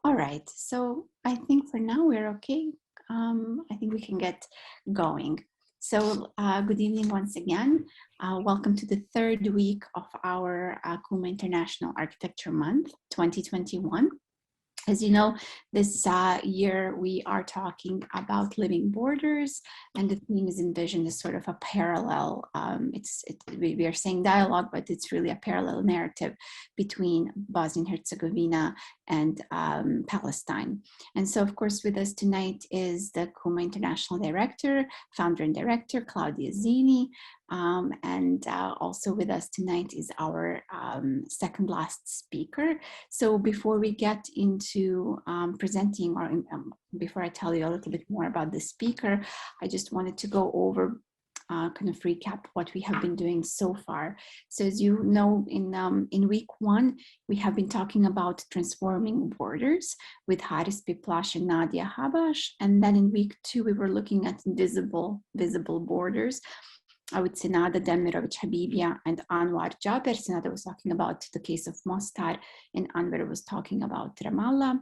All right, so I think for now we're okay. I think we can get going. So good evening once again. Welcome to the third week of our Kuma International Architecture Month 2021. As you know, this year we are talking about living borders, and the theme is envisioned as sort of a parallel. We are saying dialogue, but it's really a parallel narrative between Bosnia and Herzegovina and Palestine. And so, of course, with us tonight is the Kuma International Director, founder and director, Claudia Zini. And also with us tonight is our second last speaker. So before we get into presenting, or before I tell you a little bit more about the speaker, I just wanted to go over kind of recap what we have been doing so far. So as you know, in week one, we have been talking about transforming borders with Haris Piplash and Nadia Habash. And then in week two, we were looking at visible borders. I would say Nada Demirovic Habibia and Anwar Jaber. Nada was talking about the case of Mostar, and Anwar was talking about Ramallah.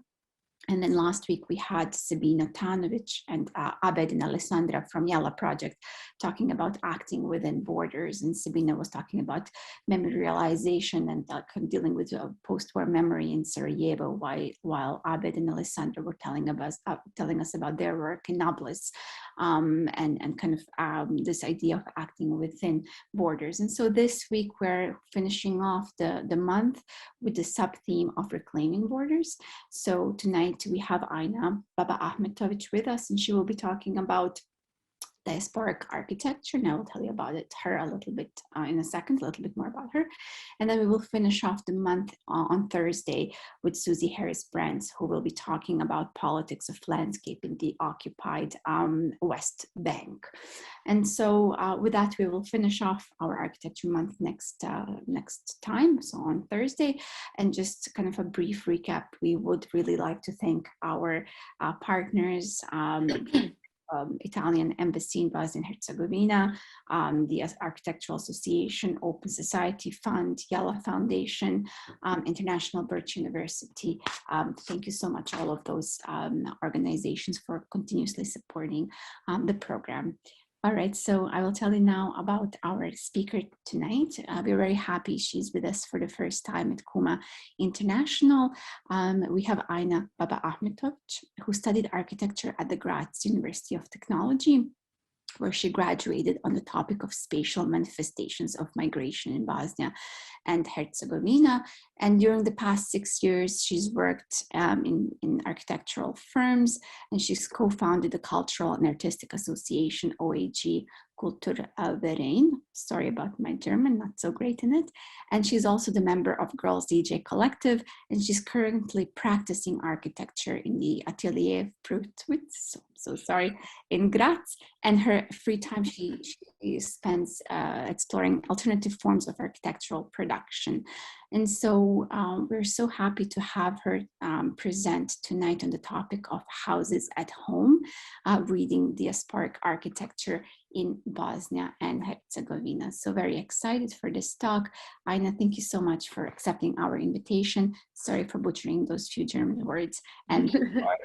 And then last week we had Sabina Tanovic and Abed and Alessandra from Yala Project talking about acting within borders. And Sabina was talking about memorialization and dealing with post-war memory in Sarajevo, while Abed and Alessandra were telling us about their work in Nablus and kind of this idea of acting within borders. And so this week we're finishing off the month with the sub-theme of reclaiming borders. So tonight we have Ajna Babahmetović with us, and she will be talking about Diasporic Architecture, and I will tell you about her a little bit in a second, a little bit more about her. And then we will finish off the month on Thursday with Susie Harris-Brands, who will be talking about politics of landscape in the occupied West Bank. And so with that, we will finish off our Architecture Month next time, so on Thursday. And just kind of a brief recap, we would really like to thank our partners, Italian Embassy in Bosnia and Herzegovina, the Architectural Association, Open Society Fund, Yala Foundation, International Birch University. Thank you so much, all of those organizations, for continuously supporting the program. All right, so I will tell you now about our speaker tonight. We're very happy she's with us for the first time at Kuma International. We have Ajna Babahmetović, who studied architecture at the Graz University of Technology, where she graduated on the topic of spatial manifestations of migration in Bosnia and Herzegovina. And during the past 6 years, she's worked in architectural firms, and she's co-founded the Cultural and Artistic Association, OAG Kulturverein. Sorry about my German, not so great in it. And she's also the member of Grrrls DJ Collective, and she's currently practicing architecture in the Atelier Frühwirth, so sorry, in Graz. And her free time, she spends exploring alternative forms of architectural production. And so we're so happy to have her present tonight on the topic of houses at home, reading Diasporic Architecture in Bosnia and Herzegovina. So very excited for this talk. Ajna, thank you so much for accepting our invitation. Sorry for butchering those few German words, and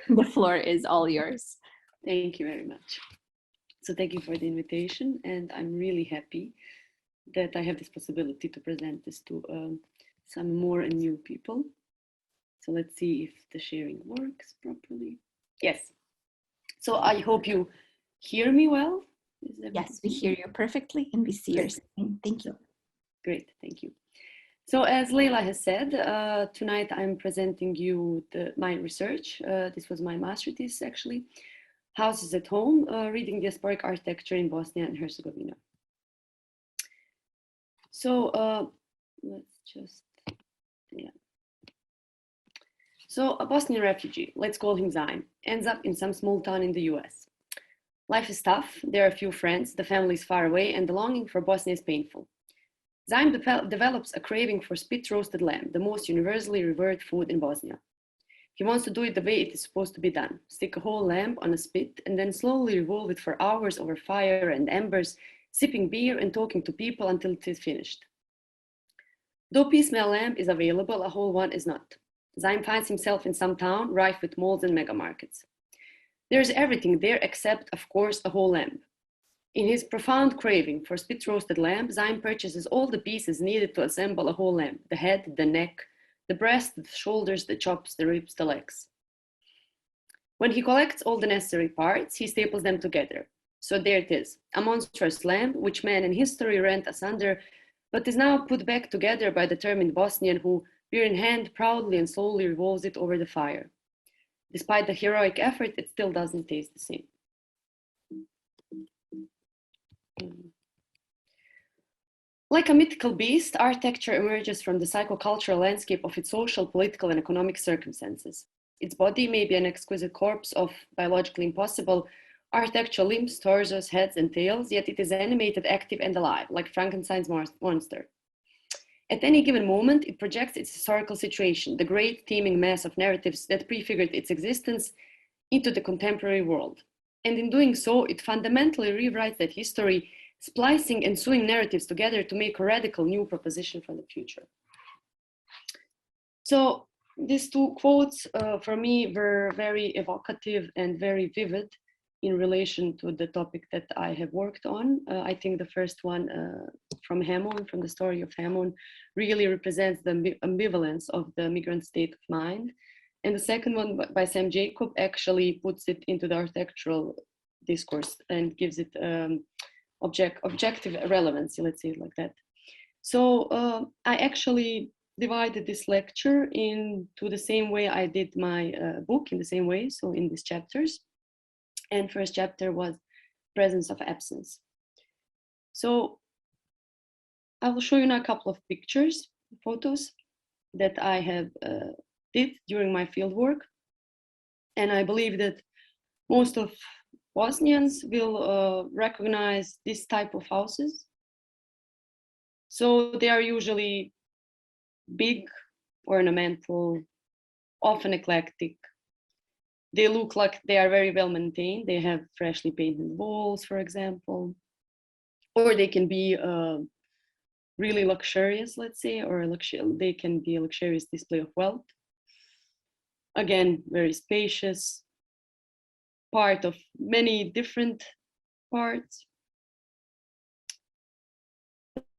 the floor is all yours. Thank you very much. So thank you for the invitation, and I'm really happy that I have this possibility to present this to some more and new people. So let's see if the sharing works properly. Yes. So I hope you hear me well. Yes, we hear you perfectly, and we see your screen. Thank you. Great, thank you. So as Leila has said, tonight I'm presenting you my research. This was my master thesis, actually. Houses at Home, reading Diasporic Architecture in Bosnia and Herzegovina. So let's just, yeah. So a Bosnian refugee, let's call him Zaim, ends up in some small town in the US. Life is tough, there are few friends, the family is far away, and the longing for Bosnia is painful. Zaim develops a craving for spit-roasted lamb, the most universally revered food in Bosnia. He wants to do it the way it is supposed to be done, stick a whole lamb on a spit and then slowly revolve it for hours over fire and embers, sipping beer and talking to people until it is finished. Though piecemeal lamb is available, a whole one is not. Zaim finds himself in some town rife with malls and mega markets. There's everything there except, of course, a whole lamb. In his profound craving for spit-roasted lamb, Zaim purchases all the pieces needed to assemble a whole lamb: the head, the neck, the breast, the shoulders, the chops, the ribs, the legs. When he collects all the necessary parts, he staples them together. So there it is, a monstrous lamb, which men in history rent asunder, but is now put back together by the determined Bosnian who, beer in hand, proudly and slowly revolves it over the fire. Despite the heroic effort, it still doesn't taste the same. Like a mythical beast, architecture emerges from the psychocultural landscape of its social, political, and economic circumstances. Its body may be an exquisite corpse of biologically impossible architectural limbs, torsos, heads, and tails, yet it is animated, active, and alive, like Frankenstein's monster. At any given moment, it projects its historical situation, the great teeming mass of narratives that prefigured its existence, into the contemporary world. And in doing so, it fundamentally rewrites that history, splicing and sewing narratives together to make a radical new proposition for the future. So these two quotes for me were very evocative and very vivid in relation to the topic that I have worked on. I think the first one from Hamon, from the story of Hamon, really represents the ambivalence of the migrant state of mind. And the second one by Sam Jacob actually puts it into the architectural discourse and gives it objective relevancy, let's say it like that. So I actually divided this lecture into the same way I did my book, in the same way, so in these chapters. And first chapter was presence of absence. So I will show you now a couple of pictures, photos that I have did during my fieldwork. And I believe that most of Bosnians will recognize this type of houses. So they are usually big, ornamental, often eclectic. They look like they are very well maintained. They have freshly painted walls, for example, or they can be really luxurious, let's say, or they can be a luxurious display of wealth. Again, very spacious, part of many different parts.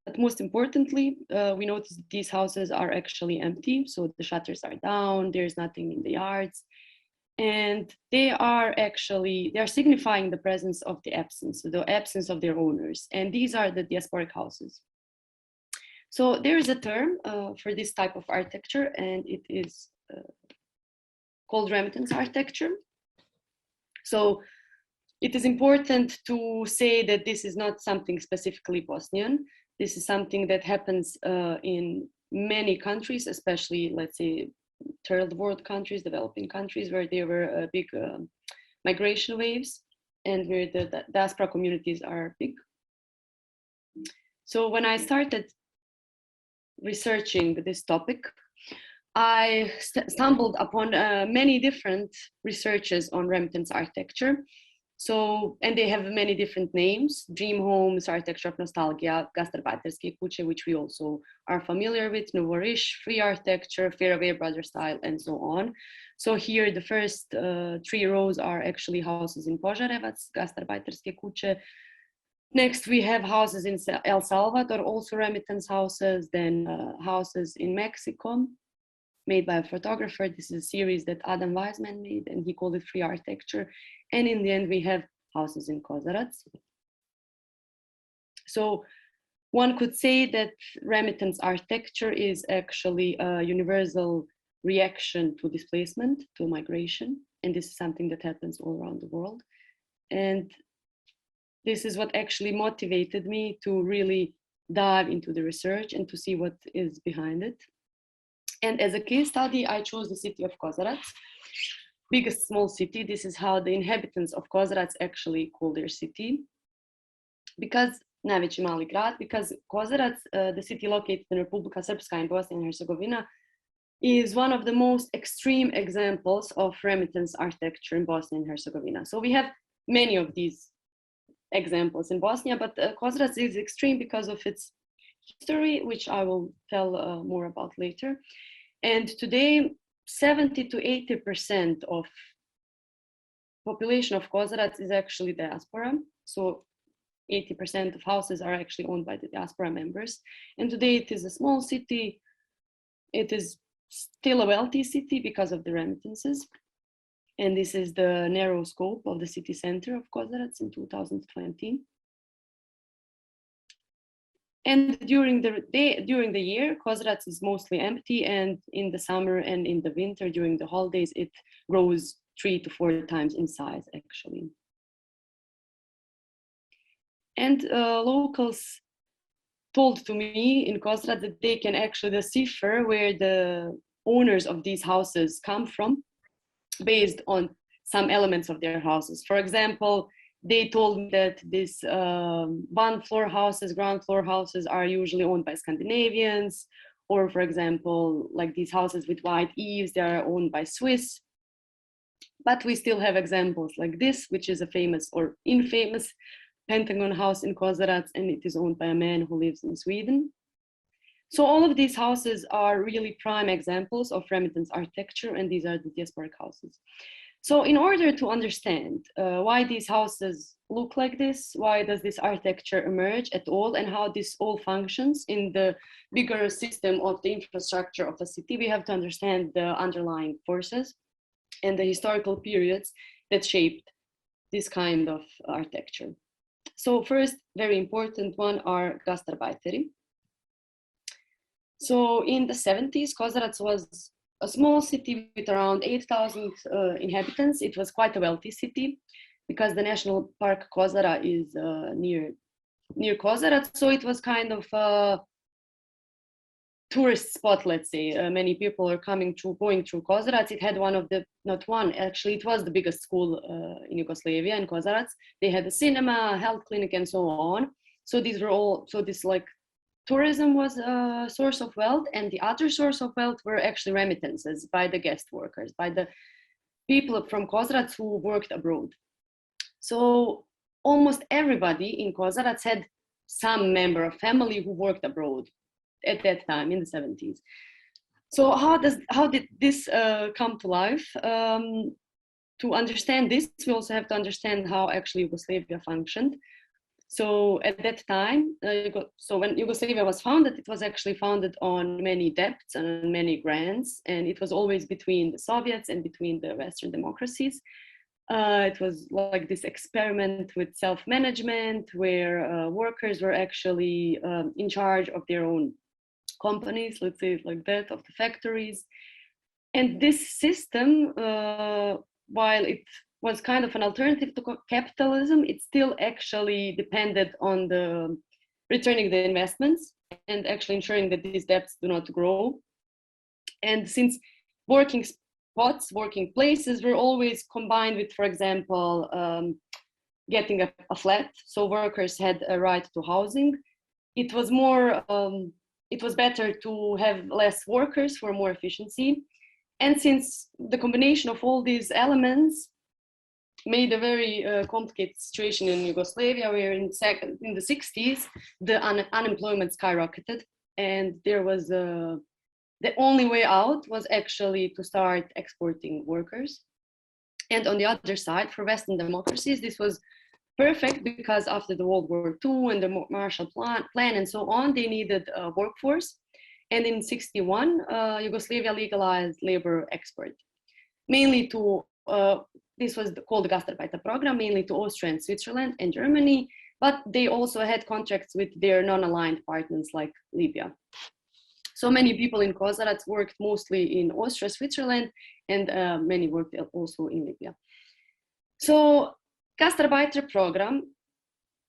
But most importantly, we notice that these houses are actually empty. So the shutters are down, there's nothing in the yards. And they are signifying the presence of the absence of their owners. And these are the diasporic houses. So there is a term for this type of architecture, and it is called remittance architecture. So it is important to say that this is not something specifically Bosnian. This is something that happens in many countries, especially, let's say, third world countries, developing countries, where there were big migration waves and where the diaspora communities are big. So when I started researching this topic, I stumbled upon many different researches on remittance architecture. So, and they have many different names: dream homes, architecture of nostalgia, Gastarbeiterske kuće, which we also are familiar with, Novorish, free architecture, Fairway brother style, and so on. So here the first 3 rows are actually houses in Požarevac, Gastarbeiterske kuće. Next we have houses in El Salvador, also remittance houses, then houses in Mexico, made by a photographer. This is a series that Adam Weizmann made, and he called it free architecture. And in the end, we have houses in Kozarac. So one could say that remittance architecture is actually a universal reaction to displacement, to migration. And this is something that happens all around the world. And this is what actually motivated me to really dive into the research and to see what is behind it. And as a case study, I chose the city of Kozarac, biggest small city. This is how the inhabitants of Kozarac actually call their city. Because najveći mali grad, because Kozarac, the city located in Republika Srpska in Bosnia and Herzegovina, is one of the most extreme examples of remittance architecture in Bosnia and Herzegovina. So we have many of these examples in Bosnia, but Kozarac is extreme because of its history, which I will tell more about later. And today, 70 to 80% of population of Kozarac is actually diaspora. So 80% of houses are actually owned by the diaspora members. And today it is a small city. It is still a wealthy city because of the remittances. And this is the narrow scope of the city center of Kozarac in 2020. And during the year, Kozarac is mostly empty, and in the summer and in the winter, during the holidays, it grows 3 to 4 times in size, actually. And locals told to me in Kozarac that they can actually decipher where the owners of these houses come from based on some elements of their houses. For example, they told me that these ground floor houses are usually owned by Scandinavians, or for example, like these houses with white eaves, they are owned by Swiss. But we still have examples like this, which is a famous or infamous Pentagon house in Kozarac, and it is owned by a man who lives in Sweden. So all of these houses are really prime examples of remittance architecture, and these are the diasporic houses. So in order to understand why these houses look like this, why does this architecture emerge at all, and how this all functions in the bigger system of the infrastructure of a city, we have to understand the underlying forces and the historical periods that shaped this kind of architecture. So first, very important one are Gastarbeiteri. So in the 70s, Kozarac was a small city with around 8,000 inhabitants. It was quite a wealthy city because the National Park Kozara is near Kozarac. So it was kind of a tourist spot, let's say. Many people are going through Kozarac. It had one of the, not one, actually it was the biggest school in Yugoslavia, in Kozarac. They had a cinema, a health clinic, and so on. So these were all, so this like tourism was a source of wealth, and the other source of wealth were actually remittances by the guest workers, by the people from Kozarac who worked abroad. So almost everybody in Kozarac had some member of family who worked abroad at that time in the 70s. So how did this come to life? To understand this, we also have to understand how actually Yugoslavia functioned. So at that time, so when Yugoslavia was founded, it was actually founded on many debts and many grants, and it was always between the Soviets and between the Western democracies. It was like this experiment with self-management, where workers were actually in charge of their own companies, let's say it like that, of the factories. And this system, while it was kind of an alternative to capitalism, it still actually depended on the returning the investments and actually ensuring that these debts do not grow. And since working spots, working places were always combined with, for example, getting a flat, so workers had a right to housing, it was more, it was better to have less workers for more efficiency. And since the combination of all these elements made a very complicated situation in Yugoslavia, where in the 60s, the unemployment skyrocketed, and there was the only way out was actually to start exporting workers. And on the other side, for Western democracies, this was perfect because after the World War II and the Marshall Plan and so on, they needed a workforce. And in 61, Yugoslavia legalized labor export, mainly to this was called the Gastarbeiter program, mainly to Austria and Switzerland and Germany, but they also had contracts with their non-aligned partners like Libya. So many people in Kozarac worked mostly in Austria, Switzerland, and many worked also in Libya. So Gastarbeiter program,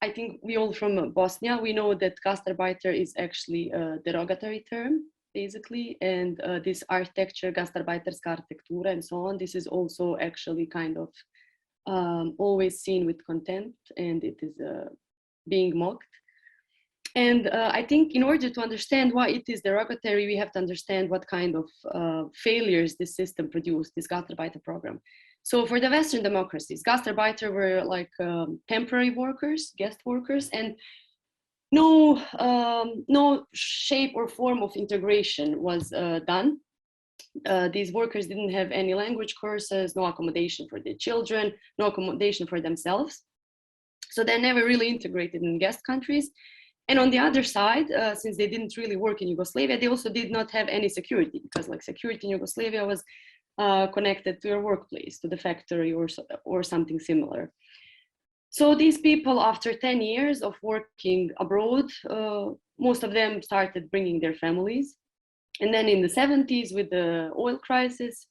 I think we all from Bosnia, we know that Gastarbeiter is actually a derogatory term, basically, and this architecture, Gastarbeiterska architectura and so on, this is also actually kind of always seen with contempt, and it is being mocked. And I think in order to understand why it is derogatory, we have to understand what kind of failures this system produced, this Gastarbeiter program. So for the Western democracies, Gastarbeiter were like temporary workers, guest workers, and no shape or form of integration was done. these workers didn't have any language courses, no accommodation for their children, no accommodation for themselves. So they never really integrated in guest countries. And on the other side, since they didn't really work in Yugoslavia, they also did not have any security, because like security in Yugoslavia was connected to your workplace, to the factory or something similar. So these people, after 10 years of working abroad, most of them started bringing their families. And then in the 70s, with the oil crisis,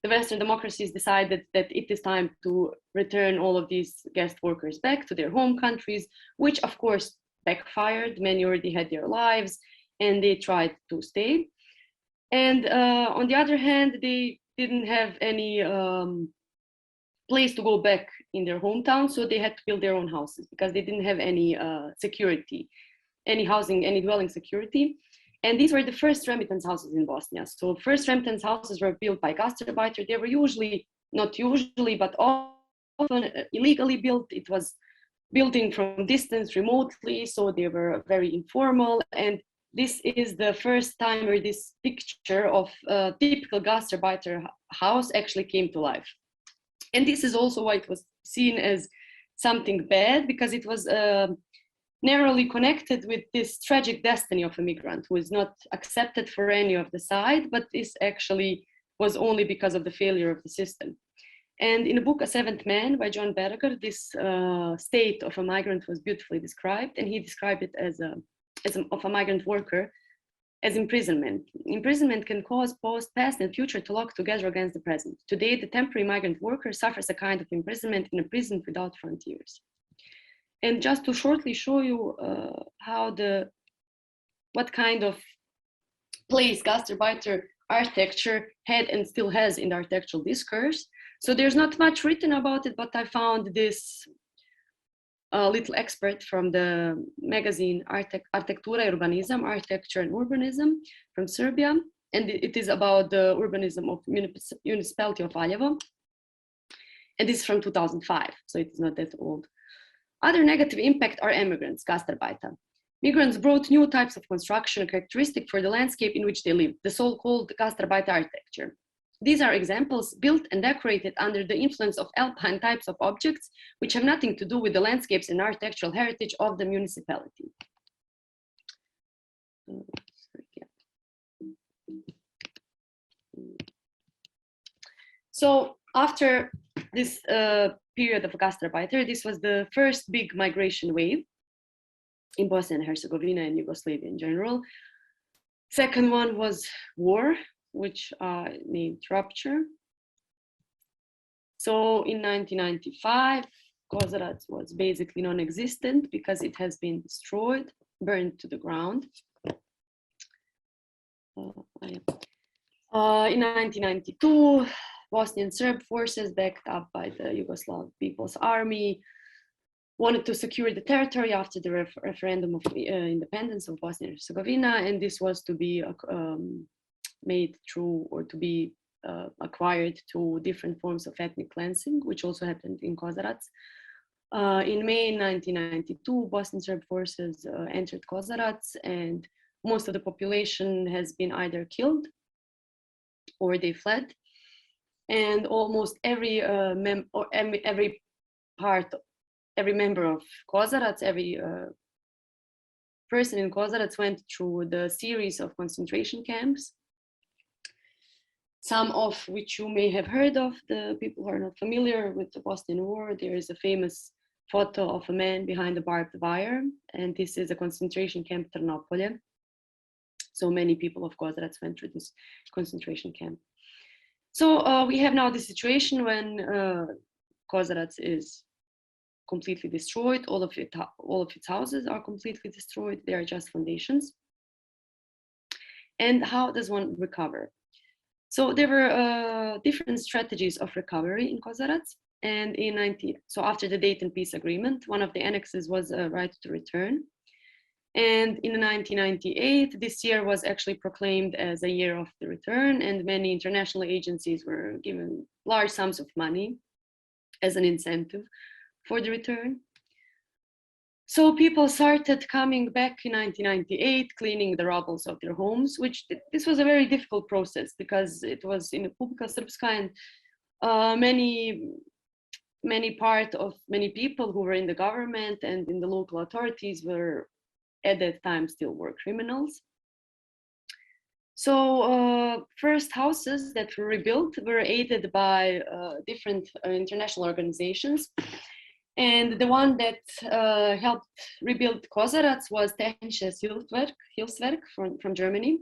the Western democracies decided that it is time to return all of these guest workers back to their home countries, which of course backfired. Many already had their lives and they tried to stay. And on the other hand, they didn't have any place to go back in their hometown, so they had to build their own houses because they didn't have any security, any housing, any dwelling security. And these were the first remittance houses in Bosnia. So first remittance houses were built by Gastarbeiter. They were usually, not usually, but often illegally built. It was building from distance remotely, so they were very informal. And this is the first time where this picture of a typical Gastarbeiter house actually came to life. And this is also why it was seen as something bad, because it was narrowly connected with this tragic destiny of a migrant who is not accepted for any of the side, but this actually was only because of the failure of the system. And in the book A Seventh Man by John Berger, this state of a migrant was beautifully described, and he described it as of a migrant worker as imprisonment. Imprisonment can cause both past and future to lock together against the present. Today, the temporary migrant worker suffers a kind of imprisonment in a prison without frontiers. And just to shortly show you what kind of place Gastarbeiter architecture had and still has in the architectural discourse. So there's not much written about it, but I found this little expert from the magazine Arhitectura i Urbanizam, Architecture and Urbanism from Serbia. And it is about the urbanism of municipality of Valjevo. And this is from 2005, so it is not that old. Other negative impact are immigrants, Gastarbeiter. Migrants brought new types of construction characteristic for the landscape in which they lived, the so-called Gastarbeiter architecture. These are examples built and decorated under the influence of alpine types of objects, which have nothing to do with the landscapes and architectural heritage of the municipality. So after this period of Gastarbeiter, this was the first big migration wave in Bosnia and Herzegovina and Yugoslavia in general. Second one was war, which named Rupture. So in 1995, Kozarac was basically non-existent because it has been destroyed, burned to the ground. In 1992, Bosnian Serb forces, backed up by the Yugoslav People's Army, wanted to secure the territory after the referendum of independence of Bosnia and Herzegovina, and this was to be made through, or to be acquired through different forms of ethnic cleansing, which also happened in Kozarac. In May 1992, Bosnian Serb forces entered Kozarac, and most of the population has been either killed or they fled. And almost every member of Kozarac, every person in Kozarac went through the series of concentration camps, some of which you may have heard of. The people who are not familiar with the Bosnian War, there is a famous photo of a man behind the barbed wire, and this is a concentration camp, Trnopolje. So many people of Kozarac went through this concentration camp. So we have now the situation when Kozarac is completely destroyed. All of its houses are completely destroyed. They are just foundations. And how does one recover? So there were different strategies of recovery in Kozarac. And so after the Dayton Peace Agreement, one of the annexes was a right to return. And in 1998, this year was actually proclaimed as a year of the return, and many international agencies were given large sums of money as an incentive for the return. So people started coming back in 1998, cleaning the rubbles of their homes, which this was a very difficult process because it was in Republika Srpska, and many people who were in the government and in the local authorities were at that time still were criminals. So first houses that were rebuilt were aided by different international organizations. And the one that helped rebuild Kozarac was Technisches Hilfswerk from Germany.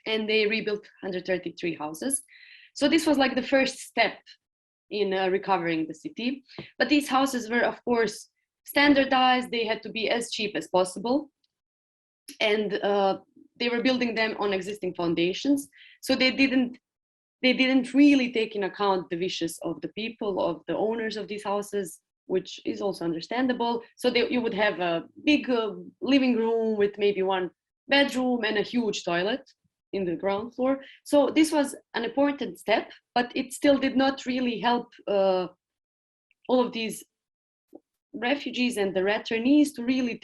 And they rebuilt 133 houses. So this was like the first step in recovering the city. But these houses were, of course, standardized. They had to be as cheap as possible. And they were building them on existing foundations. So they didn't really take in account the wishes of the people, of the owners of these houses, which is also understandable. So you would have a big living room with maybe one bedroom and a huge toilet in the ground floor. So this was an important step, but it still did not really help all of these refugees and the returnees to really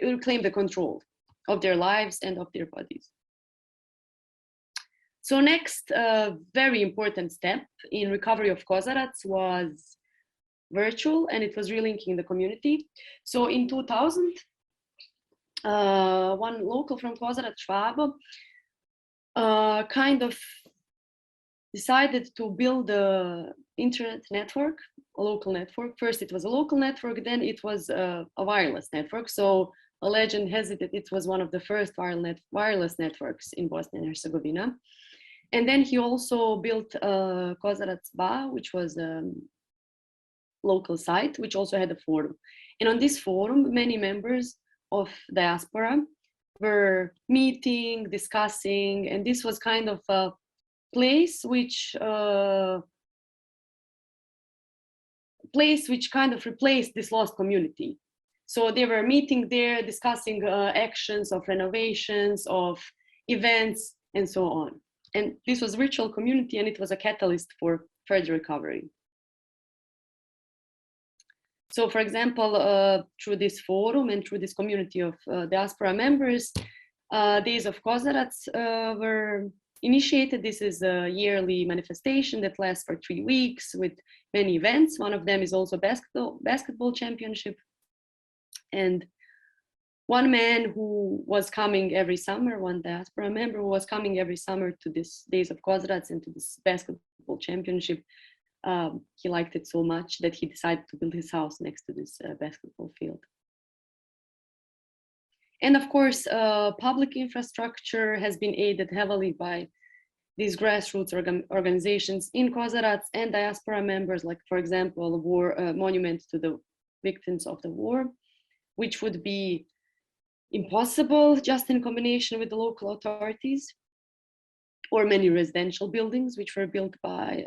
reclaim the control of their lives and of their bodies. So next very important step in recovery of Kozarac was virtual, and it was relinking the community. So in 2000, one local from Kozarac, Schwabe, kind of decided to build an internet network, a local network. First it was a local network, then it was a wireless network. So a legend has it that it was one of the first wireless networks in Bosnia and Herzegovina. And then he also built Kozarac Ba, which was local site, which also had a forum. And on this forum, many members of diaspora were meeting, discussing, and this was kind of a place which kind of replaced this lost community. So they were meeting there, discussing actions of renovations, of events, and so on. And this was a virtual community, and it was a catalyst for further recovery. So, for example, through this forum and through this community of diaspora members, Days of Kozarac were initiated. This is a yearly manifestation that lasts for 3 weeks with many events. One of them is also basketball championship. And one man who was coming every summer, one diaspora member who was coming every summer to this Days of Kozarac and to this basketball championship, he liked it so much that he decided to build his house next to this basketball field. And of course, public infrastructure has been aided heavily by these grassroots organizations in Kozarac and diaspora members, like, for example, a monument to the victims of the war, which would be impossible just in combination with the local authorities, or many residential buildings which were built by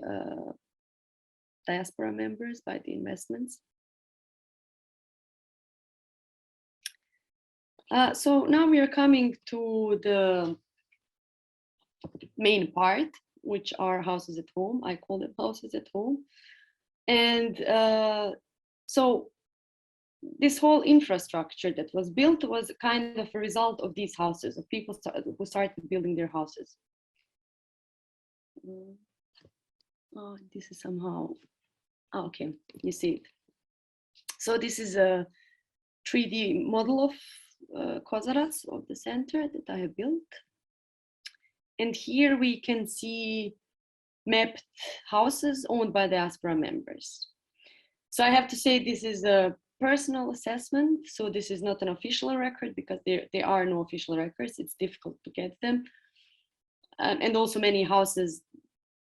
diaspora members, by the investments. So now we are coming to the main part, which are houses at home. I call them houses at home. And so this whole infrastructure that was built was kind of a result of these houses, of people who started building their houses. Oh, this is somehow, oh, okay, you see it. So this is a 3D model of Kozarac, of the center that I have built. And here we can see mapped houses owned by diaspora members. So I have to say this is a personal assessment. So this is not an official record because there are no official records. It's difficult to get them. And also many houses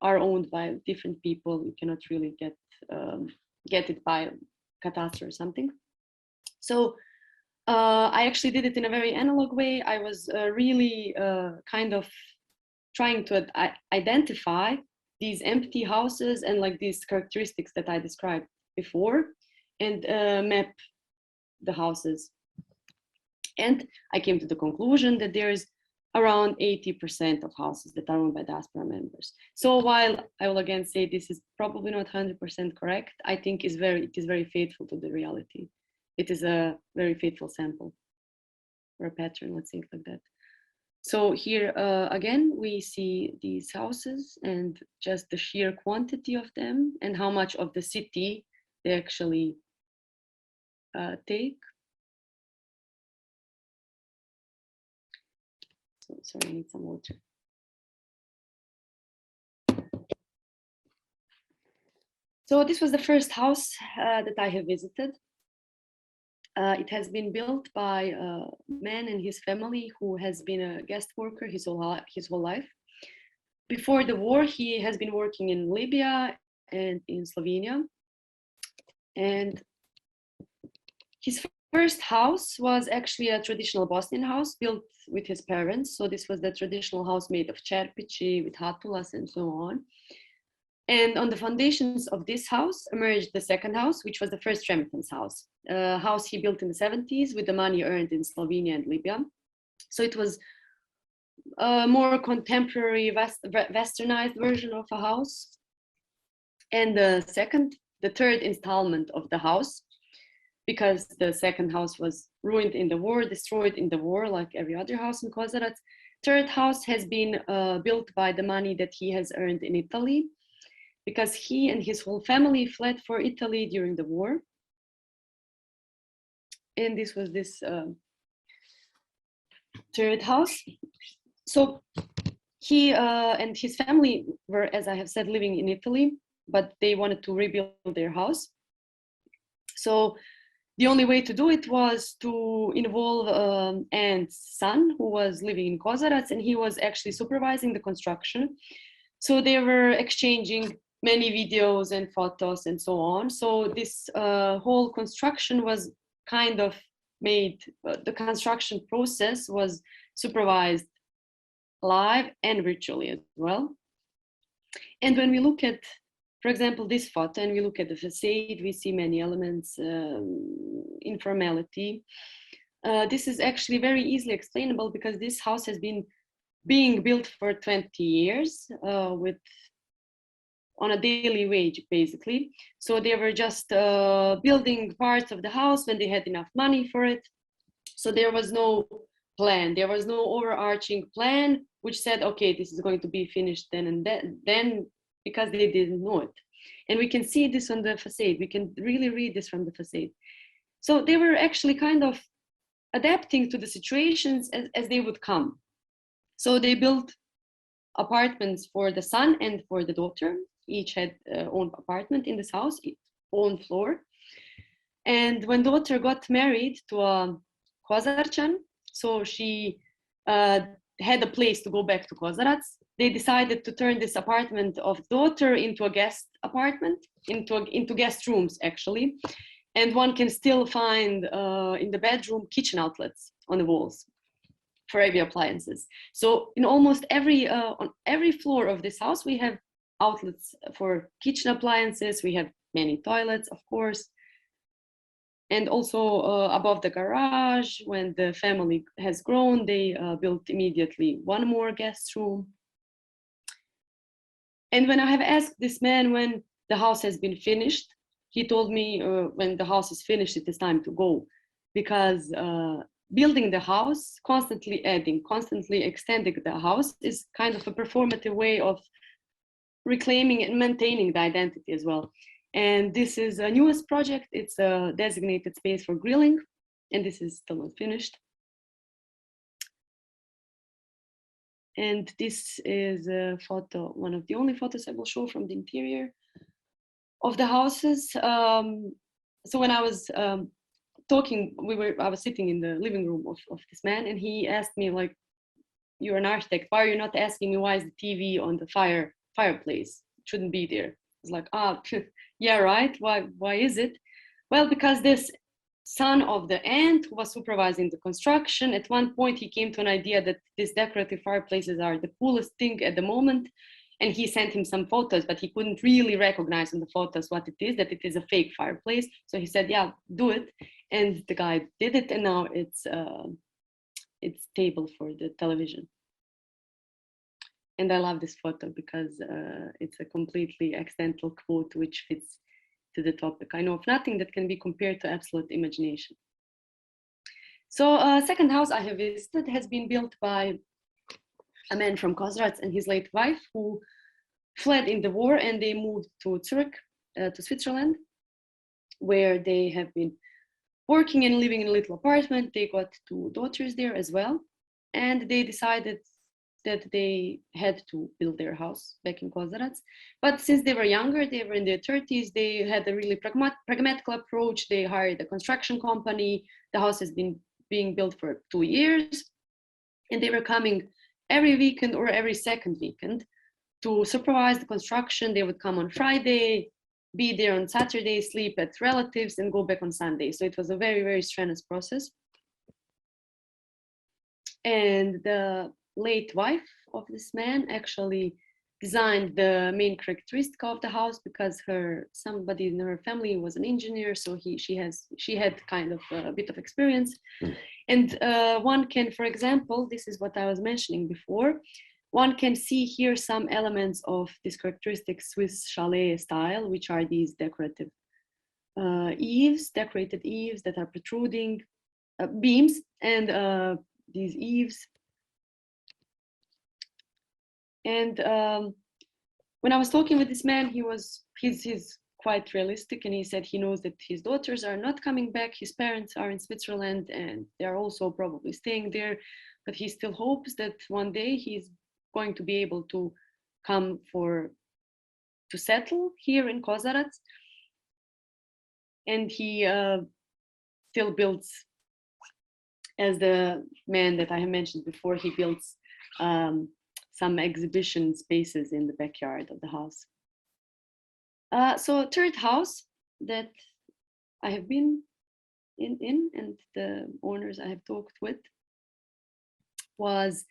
are owned by different people. You cannot really get it by catastrophe or something. So I actually did it in a very analog way. I was really kind of trying to identify these empty houses and like these characteristics that I described before, and map the houses. And I came to the conclusion that there is around 80% of houses that are owned by diaspora members. So while I will again say this is probably not 100% correct, I think it is very faithful to the reality. it is a very faithful sample or a pattern, let's say it like that. So here again, we see these houses and just the sheer quantity of them and how much of the city they actually take. So, sorry, I need some water. So this was the first house that I have visited. It has been built by a man and his family who has been a guest worker his whole life. Before the war, he has been working in Libya and in Slovenia. And his first house was actually a traditional Bosnian house built with his parents. So this was the traditional house made of čerpići with hatulas and so on. And on the foundations of this house emerged the second house, which was the first Remittance house, a house he built in the 70s with the money earned in Slovenia and Libya. So it was a more contemporary, westernized version of a house. And the third installment of the house, because the second house was ruined in the war, destroyed in the war, like every other house in Kozarac. Third house has been built by the money that he has earned in Italy, because he and his whole family fled for Italy during the war. And this was this third house. So he and his family were, as I have said, living in Italy, but they wanted to rebuild their house. So the only way to do it was to involve aunt's son, who was living in Kozarac, and he was actually supervising the construction. So they were exchanging many videos and photos and so on. So this whole construction was kind of made, the construction process was supervised live and virtually as well. And when we look at, for example, this photo, and we look at the facade, we see many elements, informality. This is actually very easily explainable because this house has been being built for 20 years on a daily wage, basically. So they were just building parts of the house when they had enough money for it. So there was no plan. There was no overarching plan which said, okay, this is going to be finished then and then, because they didn't know it. And we can see this on the facade. We can really read this from the facade. So they were actually kind of adapting to the situations as they would come. So they built apartments for the son and for the daughter. Each had own apartment in this house, own floor. And when daughter got married to a Kozarčan, so she had a place to go back to Kozarac, they decided to turn this apartment of daughter into a guest apartment, into guest rooms actually. And one can still find in the bedroom kitchen outlets on the walls for heavy appliances. So in almost on every floor of this house, we have outlets for kitchen appliances. We have many toilets, of course. And also above the garage, when the family has grown, they built immediately one more guest room. And when I have asked this man when the house has been finished, he told me when the house is finished, it is time to go, because building the house, constantly adding, constantly extending the house is kind of a performative way of reclaiming and maintaining the identity as well. And this is a newest project. It's a designated space for grilling, and this is still not finished. And this is a photo, one of the only photos I will show from the interior of the houses. So when I was talking, I was sitting in the living room of this man, and he asked me, like, you're an architect, why are you not asking me why is the TV on the fireplace? It shouldn't be there. It's like, yeah, right. Why is it? Well, because this son of the aunt who was supervising the construction, at one point he came to an idea that these decorative fireplaces are the coolest thing at the moment. And he sent him some photos, but he couldn't really recognize in the photos what it is, that it is a fake fireplace. So he said, yeah, do it. And the guy did it. And now it's stable for the television. And I love this photo because it's a completely accidental quote which fits to the topic. I know of nothing that can be compared to absolute imagination. So second house I have visited has been built by a man from Graz and his late wife, who fled in the war, and they moved to Zurich, to Switzerland, where they have been working and living in a little apartment. They got 2 daughters there as well, and they decided that they had to build their house back in Graz. But since they were younger, they were in their 30s, they had a really pragmatic approach. They hired a construction company. The house has been being built for 2 years, and they were coming every weekend or every second weekend to supervise the construction. They would come on Friday, be there on Saturday, sleep at relatives, and go back on Sunday. So it was a very, very strenuous process. And the late wife of this man actually designed the main characteristic of the house, because somebody in her family was an engineer, so she had kind of a bit of experience. And one can, for example, this is what I was mentioning before, one can see here some elements of this characteristic Swiss chalet style, which are these decorated eaves that are protruding, beams, and these eaves. And when I was talking with this man, he's quite realistic, and he said he knows that his daughters are not coming back. His parents are in Switzerland, and they're also probably staying there, but he still hopes that one day he's going to be able to come to settle here in Graz. And he still builds, as the man that I have mentioned before, he builds some exhibition spaces in the backyard of the house. So third house that I have been in and the owners I have talked with was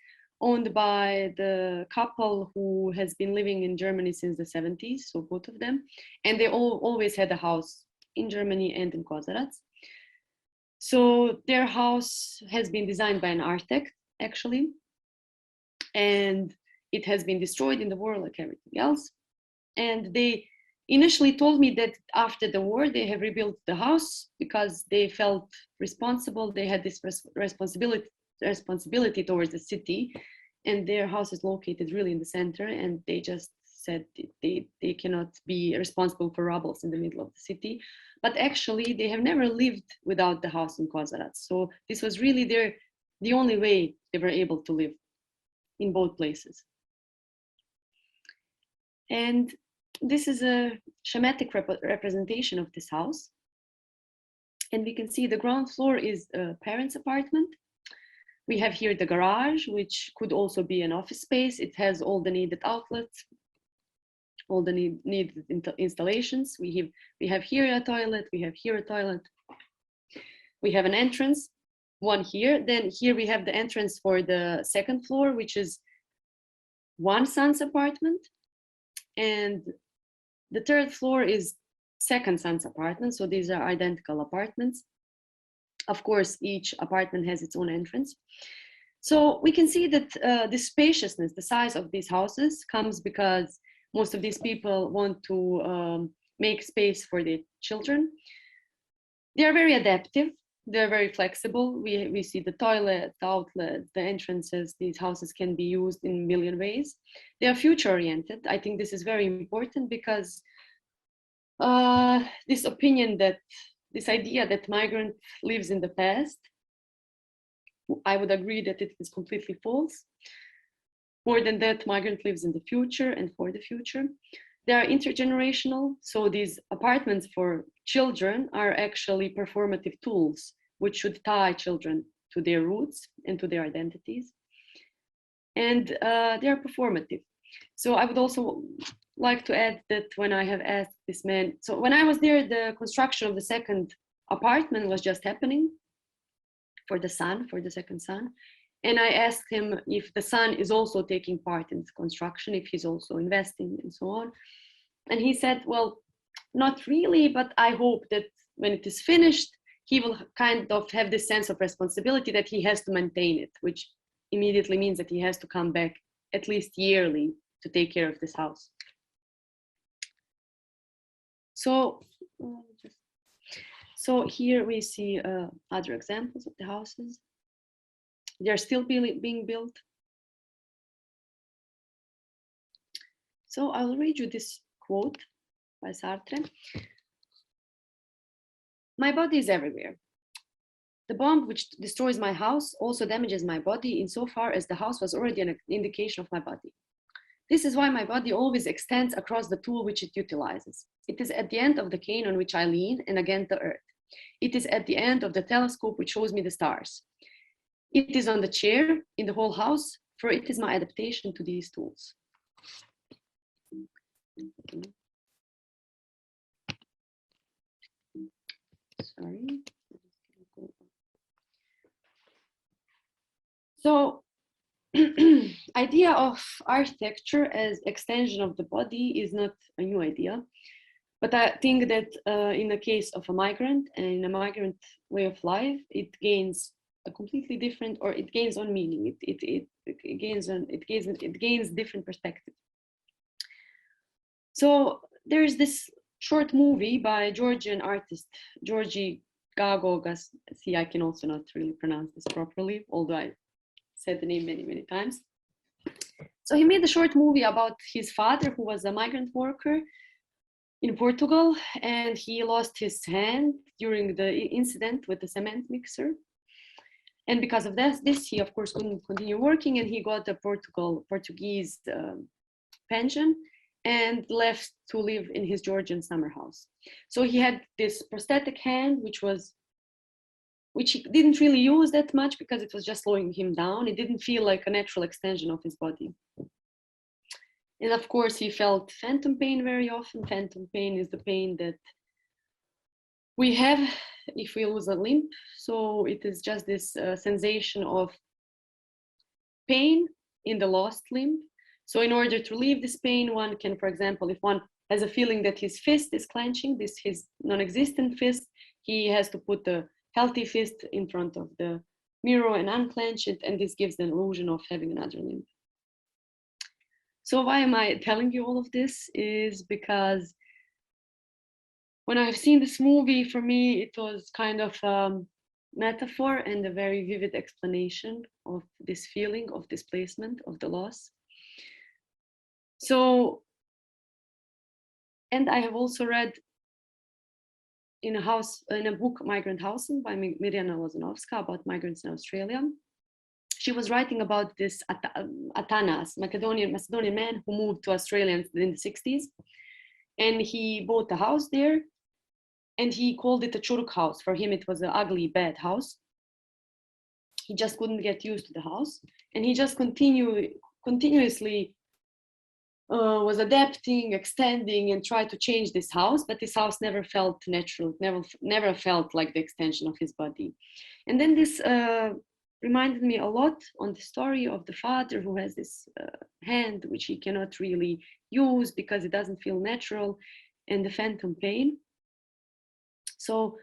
owned by the couple who has been living in Germany since the 70s, so both of them. And they always had a house in Germany and in Graz. So their house has been designed by an architect, actually. And it has been destroyed in the war like everything else. And they initially told me that after the war, they have rebuilt the house because they felt responsible. They had this responsibility towards the city, and their house is located really in the center, and they just said they cannot be responsible for rubbles in the middle of the city. But actually, they have never lived without the house in Graz. So this was really the only way they were able to live in both places. And this is a schematic representation of this house. And we can see the ground floor is a parent's apartment. We have here the garage, which could also be an office space. It has all the needed outlets, all the needed installations. We have here a toilet, we have here a toilet. We have an entrance, one here. Then here we have the entrance for the second floor, which is one son's apartment. And the third floor is second son's apartment. So these are identical apartments. Of course, each apartment has its own entrance. So we can see that the spaciousness, the size of these houses comes because most of these people want to make space for their children. They are very adaptive. They're very flexible. We see the toilet, the outlet, the entrances. These houses can be used in a million ways. They are future oriented. I think this is very important because this idea that migrant lives in the past, I would agree that it is completely false. More than that, migrant lives in the future and for the future. They are intergenerational, so these apartments for children are actually performative tools, which should tie children to their roots and to their identities. And they are performative. So I would also like to add that when I have asked this man, so when I was there, the construction of the second apartment was just happening for the second son. And I asked him if the son is also taking part in the construction, if he's also investing and so on. And he said, well, not really, but I hope that when it is finished, he will kind of have this sense of responsibility that he has to maintain it, which immediately means that he has to come back at least yearly to take care of this house. So here we see other examples of the houses. They're still being built. So I'll read you this quote by Sartre. My body is everywhere. The bomb which destroys my house also damages my body insofar as the house was already an indication of my body. This is why my body always extends across the tool which it utilizes. It is at the end of the cane on which I lean and against the earth. It is at the end of the telescope which shows me the stars. It is on the chair in the whole house, for it is my adaptation to these tools. Sorry. So, idea of architecture as extension of the body is not a new idea, but I think that in the case of a migrant and in a migrant way of life, it gains a completely different, or it gains on meaning. It gains different perspective. So there's this short movie by Georgian artist Georgi Gagogas. See, I can also not really pronounce this properly, although I said the name many times. So he made a short movie about his father, who was a migrant worker in Portugal, and he lost his hand during the incident with the cement mixer. And because of this, he of course couldn't continue working, and he got a Portuguese pension and left to live in his Georgian summer house. So he had this prosthetic hand, which he didn't really use that much because it was just slowing him down. It didn't feel like a natural extension of his body. And of course, he felt phantom pain very often. Phantom pain is the pain that we have if we lose a limb. So it is just this sensation of pain in the lost limb. So in order to relieve this pain, one can, for example, if one has a feeling that his fist is clenching, his non-existent fist, he has to put a healthy fist in front of the mirror and unclench it, and this gives the illusion of having another limb. So why am I telling you all of this? Is because when I've seen this movie, for me, it was kind of a metaphor and a very vivid explanation of this feeling of displacement, of the loss. So, and I have also read in a book, Migrant Housing by Mirjana Lozanovska, about migrants in Australia. She was writing about this Atanas, Macedonian man who moved to Australia in the 60s. And he bought a house there, and he called it a churuk house. For him, it was an ugly, bad house. He just couldn't get used to the house. And he just continuously was adapting, extending, and tried to change this house, but this house never felt natural, never felt like the extension of his body. And then this reminded me a lot on the story of the father who has this hand which he cannot really use because it doesn't feel natural, and the phantom pain. So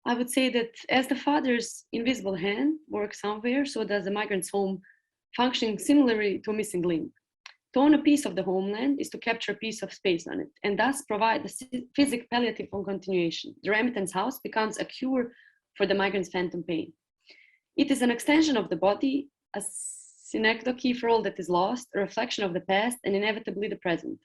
I would say that as the father's invisible hand works somewhere, so does the migrant's home, functioning similarly to a missing limb. To own a piece of the homeland is to capture a piece of space on it, and thus provide the physical palliative for continuation. The remittance house becomes a cure for the migrant's phantom pain. It is an extension of the body, a synecdoche for all that is lost, a reflection of the past, and inevitably the present.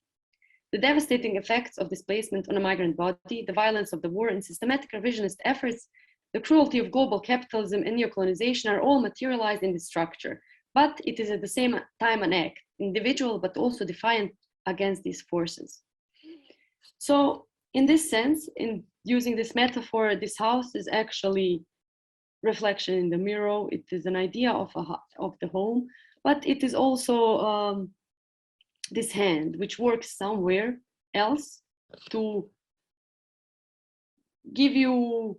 The devastating effects of displacement on a migrant body, the violence of the war and systematic revisionist efforts, the cruelty of global capitalism and neocolonization are all materialized in this structure. But it is at the same time an act, individual, but also defiant against these forces. So in this sense, in using this metaphor, this house is actually reflection in the mirror. It is an idea of the home, but it is also this hand which works somewhere else to give you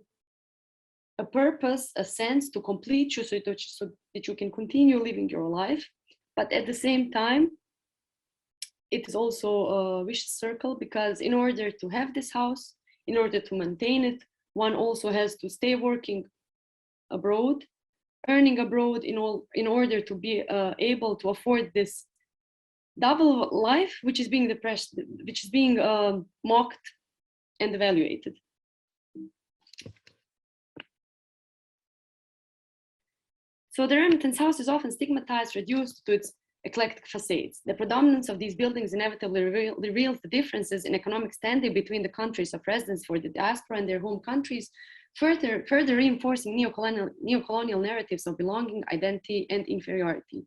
a purpose, a sense, to complete you so that you can continue living your life. But at the same time, it is also a vicious circle, because in order to have this house, in order to maintain it, one also has to stay working abroad, earning abroad in order to be able to afford this double life, which is being mocked and evaluated. So the Remittance house is often stigmatized, reduced to its eclectic facades. The predominance of these buildings inevitably reveals the differences in economic standing between the countries of residence for the diaspora and their home countries, further reinforcing neocolonial narratives of belonging, identity, and inferiority.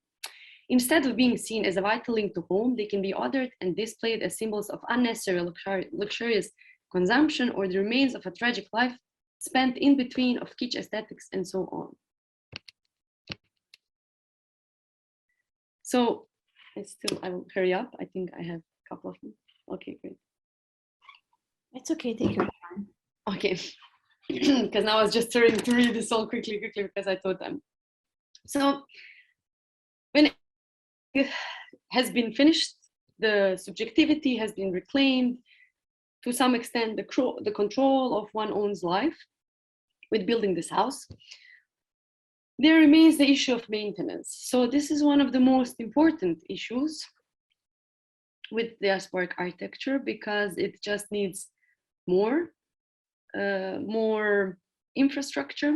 Instead of being seen as a vital link to home, they can be ordered and displayed as symbols of unnecessary luxurious consumption or the remains of a tragic life spent in between of kitsch aesthetics and so on. So I will hurry up. I think I have a couple of them. Okay, great. It's okay, take your time. Okay, because now I was just trying to read this all quickly because I thought so when it has been finished, the subjectivity has been reclaimed, to some extent the control of one's own life with building this house. There remains the issue of maintenance. So this is one of the most important issues with diasporic architecture because it just needs more infrastructure.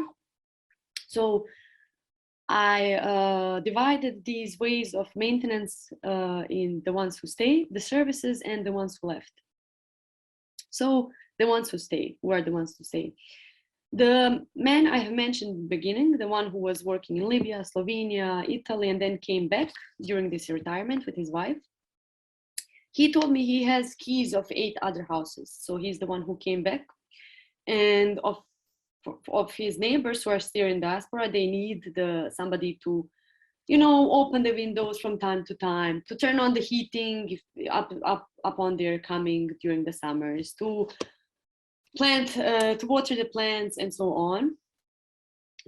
So I divided these ways of maintenance in the ones who stay, the services, and the ones who left. So the ones who stay, who are the ones who stay? The man I have mentioned in the beginning, the one who was working in Libya, Slovenia, Italy, and then came back during this retirement with his wife, he told me he has keys of 8 other houses. So he's the one who came back. And of his neighbors who are still in diaspora, they need somebody to, open the windows from time to time, to turn on the heating upon their coming during the summers, to water the plants and so on.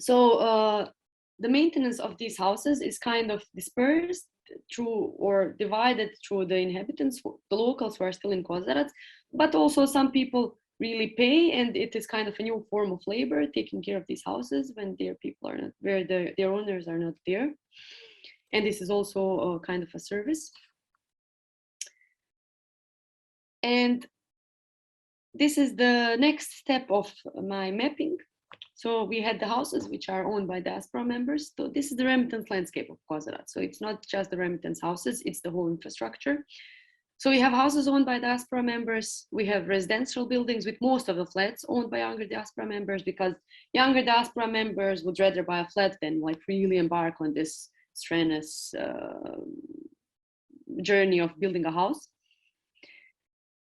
So the maintenance of these houses is kind of dispersed through or divided through the inhabitants, the locals who are still in Kozarac, but also some people really pay, and it is kind of a new form of labor, taking care of these houses when their people are not, where their owners are not there. And this is also a kind of a service. And this is the next step of my mapping. So we had the houses which are owned by diaspora members. So this is the remittance landscape of Kozarac. So it's not just the remittance houses, it's the whole infrastructure. So we have houses owned by diaspora members. We have residential buildings with most of the flats owned by younger diaspora members, because younger diaspora members would rather buy a flat than like really embark on this strenuous journey of building a house.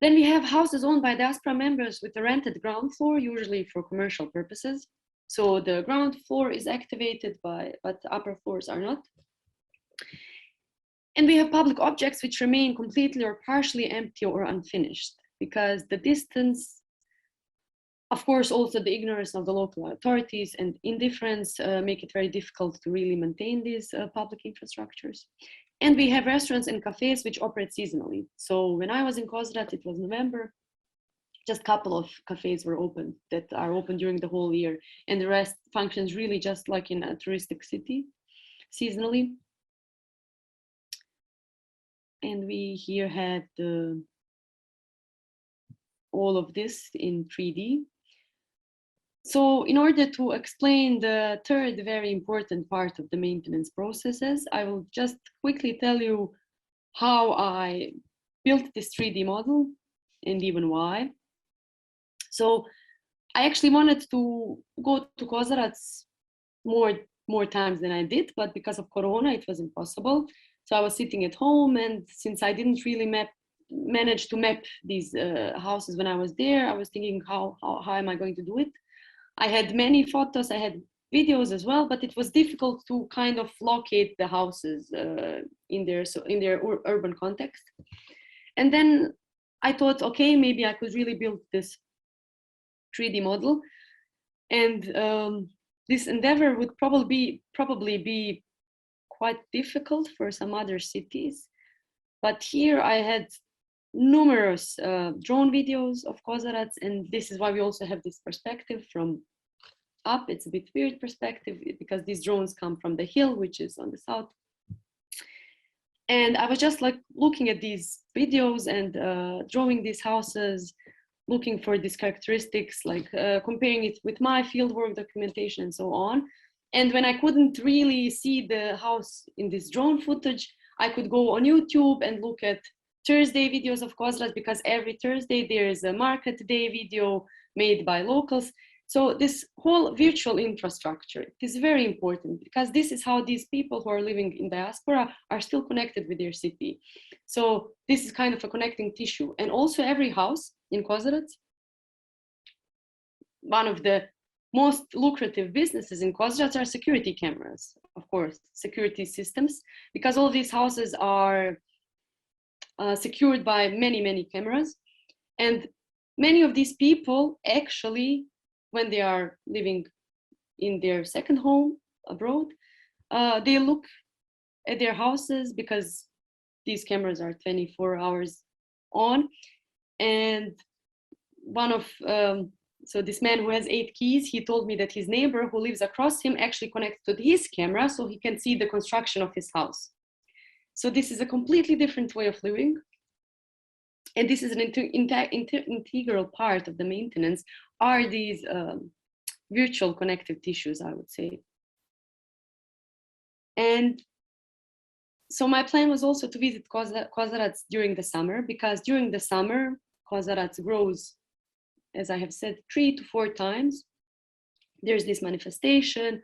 Then we have houses owned by diaspora members with a rented ground floor, usually for commercial purposes. So the ground floor is activated but the upper floors are not. And we have public objects which remain completely or partially empty or unfinished, because the distance, of course, also the ignorance of the local authorities and indifference make it very difficult to really maintain these public infrastructures. And we have restaurants and cafes which operate seasonally. So when I was in Kozarac, it was November, just a couple of cafes were open that are open during the whole year. And the rest functions really just like in a touristic city, seasonally. And we here had all of this in 3D. So in order to explain the third very important part of the maintenance processes, I will just quickly tell you how I built this 3D model and even why. So I actually wanted to go to Kozarac more times than I did, but because of Corona, it was impossible. So I was sitting at home, and since I didn't really manage to map these houses when I was there, I was thinking, how am I going to do it? I had many photos, I had videos as well, but it was difficult to kind of locate the houses in their urban context. And then I thought, okay, maybe I could really build this 3D model. And this endeavor would probably be quite difficult for some other cities. But here I had numerous drone videos of Kozarac, and this is why we also have this perspective from up. It's a bit weird perspective because these drones come from the hill, which is on the south. And I was just like looking at these videos and drawing these houses looking for these characteristics, like comparing it with my fieldwork documentation and so on. And when I couldn't really see the house in this drone footage, I could go on YouTube and look at Thursday videos of Kozarac, because every Thursday there is a market day video made by locals. So this whole virtual infrastructure is very important, because this is how these people who are living in diaspora are still connected with their city. So this is kind of a connecting tissue. And also every house in Kozarac, one of the most lucrative businesses in Kozarac are security cameras, of course, security systems, because all these houses are secured by many, many cameras. And many of these people actually, when they are living in their second home abroad, they look at their houses, because these cameras are 24 hours on. And one of, so this man who has 8 keys, he told me that his neighbor who lives across him actually connects to his camera so he can see the construction of his house. So this is a completely different way of living. And this is an integral part of the maintenance, are these virtual connective tissues, I would say. And so my plan was also to visit Kozarac during the summer, because during the summer, Kozarac grows, as I have said, 3 to 4 times. There's this manifestation,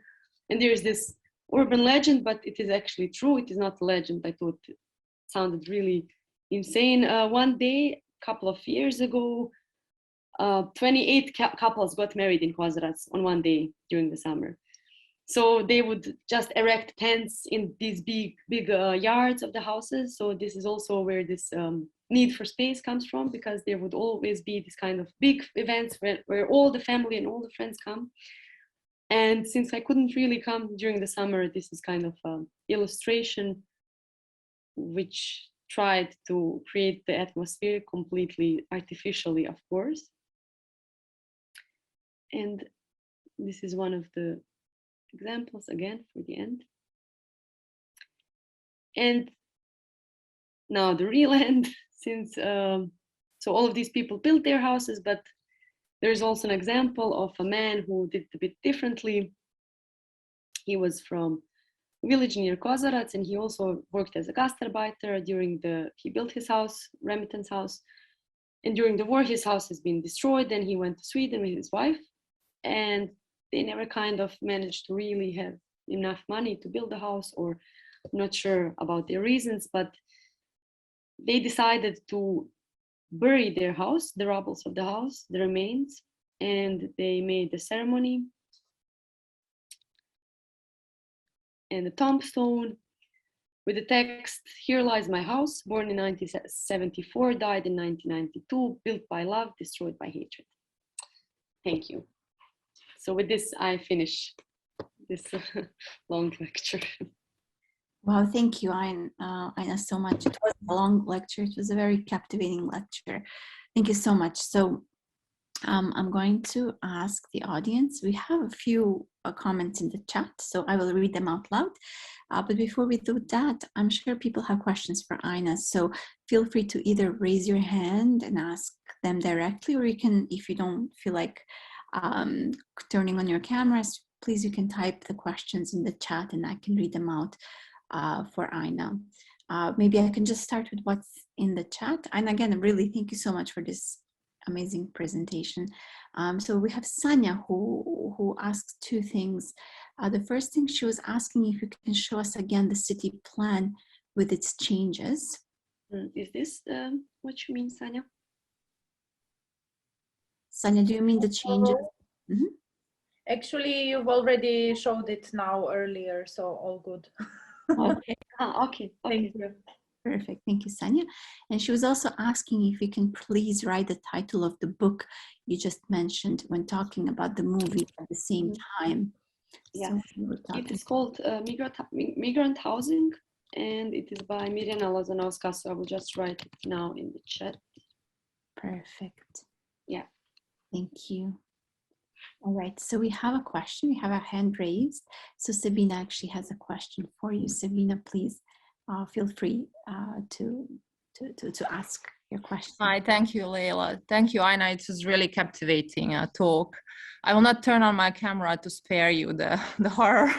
and there's this urban legend, but it is actually true. It is not a legend. I thought it sounded really insane. One day, a couple of years ago, 28 couples got married in Kozarac on one day during the summer. So they would just erect tents in these big yards of the houses. So this is also where this need for space comes from, because there would always be this kind of big events where all the family and all the friends come. And since I couldn't really come during the summer, this is kind of an illustration which tried to create the atmosphere completely artificially, of course. And this is one of the examples again for the end. And now the real end, since so all of these people built their houses, but there's also an example of a man who did it a bit differently. He was from a village near Kozarac, and he also worked as a gastarbeiter he built his house, Remittance house. And during the war, his house has been destroyed. Then he went to Sweden with his wife, and they never kind of managed to really have enough money to build a house, or I'm not sure about their reasons, but they decided to bury their house, the rubbles of the house, the remains, and they made a ceremony and a tombstone with the text, "Here lies my house, born in 1974, died in 1992, built by love, destroyed by hatred." Thank you. So with this, I finish this long lecture. Wow, thank you, Aina, so much. It was a long lecture. It was a very captivating lecture. Thank you so much. So I'm going to ask the audience. We have a few comments in the chat, so I will read them out loud. But before we do that, I'm sure people have questions for Aina. So feel free to either raise your hand and ask them directly, or you can, if you don't feel like turning on your cameras, please, you can type the questions in the chat and I can read them out for Aina. Maybe I can just start with what's in the chat. And again, really thank you so much for this amazing presentation. So we have Sanya who asked 2 things. The first thing, she was asking if you can show us again the city plan with its changes. Is this what you mean, Sanya? Sanya, do you mean the changes? Mm-hmm. Actually, you've already showed it now earlier, so all good. Okay. Okay. Thank you. Perfect. Thank you, Sanya. And she was also asking if you can please write the title of the book you just mentioned when talking about the movie at the same time. Yeah, so it is called Migrant Housing, and it is by Mirjana Lazanowska. So I will just write it now in the chat. Perfect. Yeah. Thank you. All right, so we have a question. We have a hand raised. So Sabina actually has a question for you. Sabina, please feel free to ask your question. Hi, thank you, Leila. Thank you, Aina. It was really captivating talk. I will not turn on my camera to spare you the horror.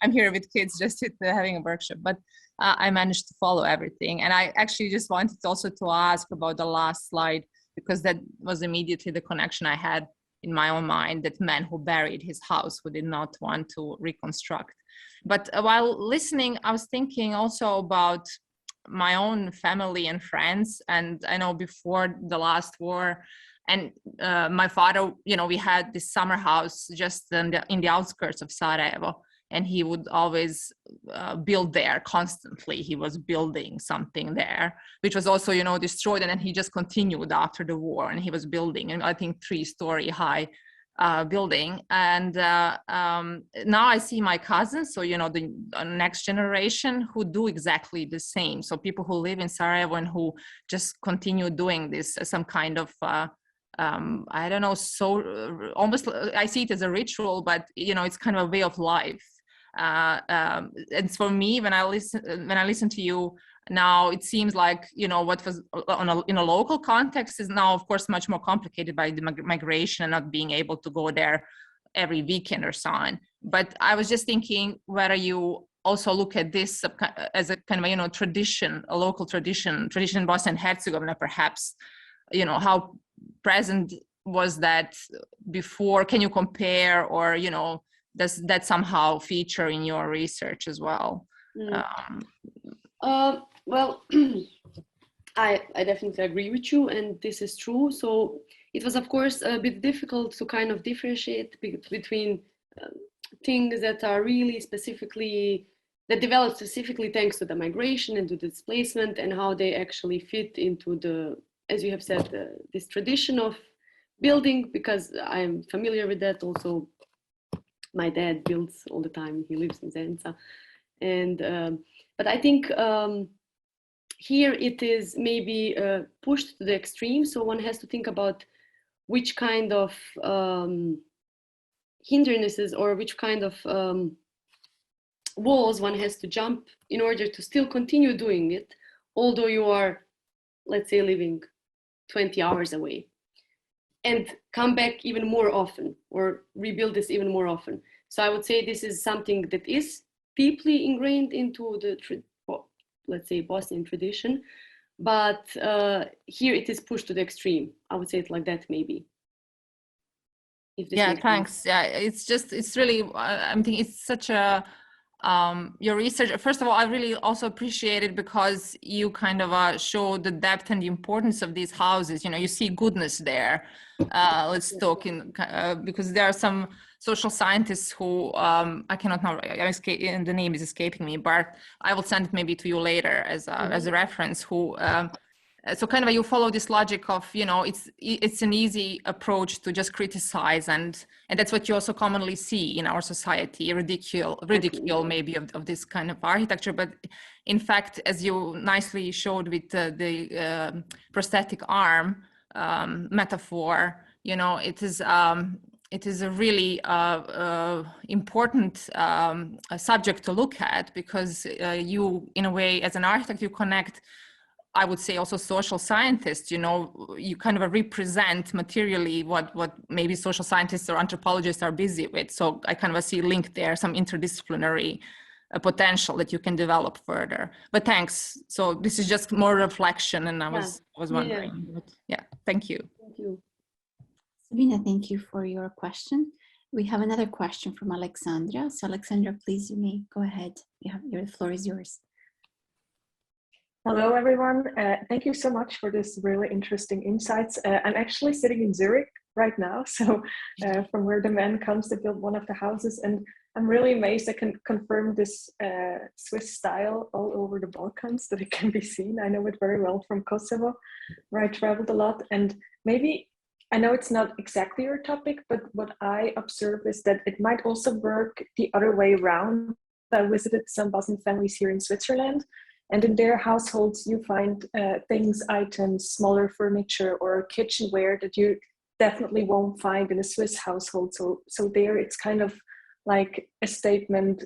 I'm here with kids just having a workshop, but I managed to follow everything. And I actually just wanted also to ask about the last slide, because that was immediately the connection I had in my own mind, that man who buried his house, who did not want to reconstruct. But while listening, I was thinking also about my own family and friends. And I know before the last war, and my father, you know, we had this summer house just in the outskirts of Sarajevo, and he would always build there constantly. He was building something there, which was also, you know, destroyed. And then he just continued after the war, and he was building, and I think 3-story high building. And now I see my cousins, so, you know, the next generation, who do exactly the same. So people who live in Sarajevo and who just continue doing this as some kind of I don't know, so almost I see it as a ritual, but, you know, it's kind of a way of life. And for me, when I listen to you now, it seems like, you know, what was in a local context is now, of course, much more complicated by the migration and not being able to go there every weekend or so on. But I was just thinking whether you also look at this as a kind of, you know, tradition, a local tradition in Bosnia and Herzegovina, perhaps, you know, how present was that before? Can you compare, or, you know, does that somehow feature in your research as well? Well, I definitely agree with you, and this is true. So it was, of course, a bit difficult to kind of differentiate between things that are really that developed specifically thanks to the migration and to the displacement, and how they actually fit into the, as you have said, this tradition of building, because I'm familiar with that. Also, my dad builds all the time. He lives in Zenica. And, but I think here it is maybe pushed to the extreme. So one has to think about which kind of hindrances or which kind of walls one has to jump in order to still continue doing it, although you are, let's say, living 20 hours away, and come back even more often, or rebuild this even more often. So I would say this is something that is deeply ingrained into the, let's say, Bosnian tradition, but here it is pushed to the extreme. I would say it like that, maybe. Yeah, thanks. Sense. Yeah, it's really, I'm thinking it's such a, your research, first of all, I really also appreciate it because you kind of show the depth and the importance of these houses. You know, you see goodness there. Let's talk in, because there are some social scientists who, I cannot now, and the name is escaping me, but I will send it maybe to you later as a reference, who, so kind of you follow this logic of, you know, it's an easy approach to just criticize, and that's what you also commonly see in our society, ridicule maybe of this kind of architecture. But in fact, as you nicely showed with the prosthetic arm metaphor, you know, it is a really important subject to look at, because you, in a way, as an architect, you connect, I would say, also social scientists. You know, you kind of represent materially what maybe social scientists or anthropologists are busy with. So I kind of see a link there, some interdisciplinary potential that you can develop further. But thanks. So this is just more reflection, and I was wondering. Yeah, thank you. Thank you. Sabina, thank you for your question. We have another question from Alexandra. So Alexandra, please, you may go ahead. The floor is yours. Hello, everyone. Thank you so much for this really interesting insights. I'm actually sitting in Zurich right now, so from where the man comes to build one of the houses, and I'm really amazed I can confirm this Swiss style all over the Balkans, that it can be seen. I know it very well from Kosovo, where I traveled a lot, and maybe, I know it's not exactly your topic, but what I observe is that it might also work the other way around. I visited some Bosnian families here in Switzerland, and in their households, you find things, items, smaller furniture or kitchenware that you definitely won't find in a Swiss household. So there it's kind of like a statement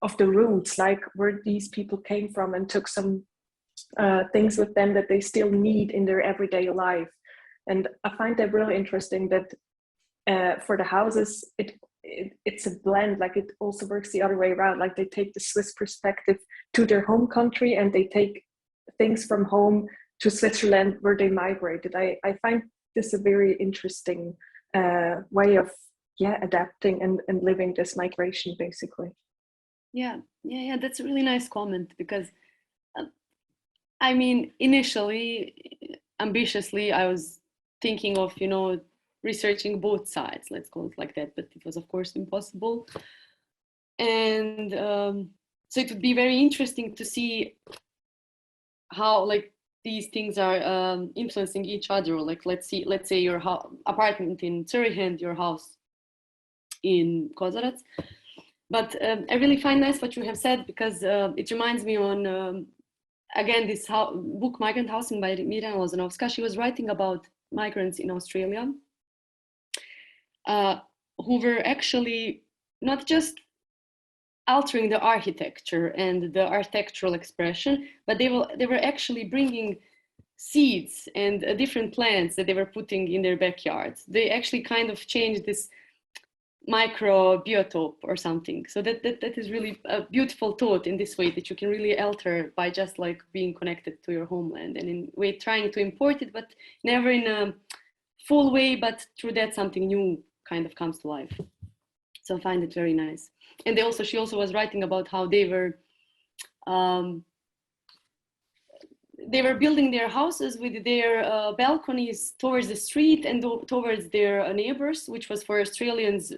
of the roots, like where these people came from and took some things with them that they still need in their everyday life. And I find that really interesting that for the houses, it's a blend. Like it also works the other way around. Like they take the Swiss perspective to their home country, and they take things from home to Switzerland where they migrated. I find this a very interesting way of adapting and living this migration, basically. Yeah, that's a really nice comment, because I mean, initially, ambitiously, I was thinking of, researching both sides, let's call it like that, but it was of course impossible. And so it would be very interesting to see how like these things are influencing each other. Like let's say your apartment in Zurich and your house in Kozarac. But I really find nice what you have said, because it reminds me on again this book Migrant Housing by Mirjana Lozanovska. She was writing about migrants in Australia who were actually not just altering the architecture and the architectural expression, but they were actually bringing seeds and different plants that they were putting in their backyards. They actually kind of changed this microbiotope or something. So that is really a beautiful thought in this way, that you can really alter by just like being connected to your homeland, and in way trying to import it, but never in a full way, but through that something new kind of comes to life. So I find it very nice. And she also was writing about how they were building their houses with their balconies towards the street and towards their neighbors, which was for Australians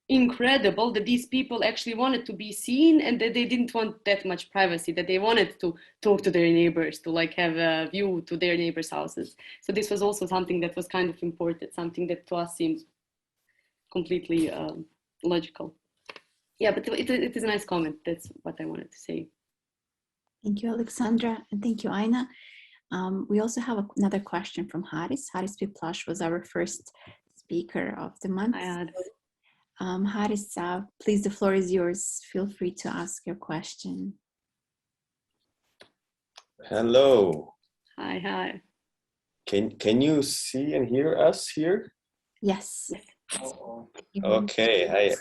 incredible, that these people actually wanted to be seen, and that they didn't want that much privacy, that they wanted to talk to their neighbors, to like have a view to their neighbors' houses. So this was also something that was kind of imported, something that to us seems completely logical. Yeah, but it is a nice comment. That's what I wanted to say. Thank you, Alexandra, and thank you, Aina. We also have another question from Haris. Haris Piplash was our first speaker of the month. Haris, please, the floor is yours. Feel free to ask your question. Hello. Hi. Can you see and hear us here? Yes. Okay.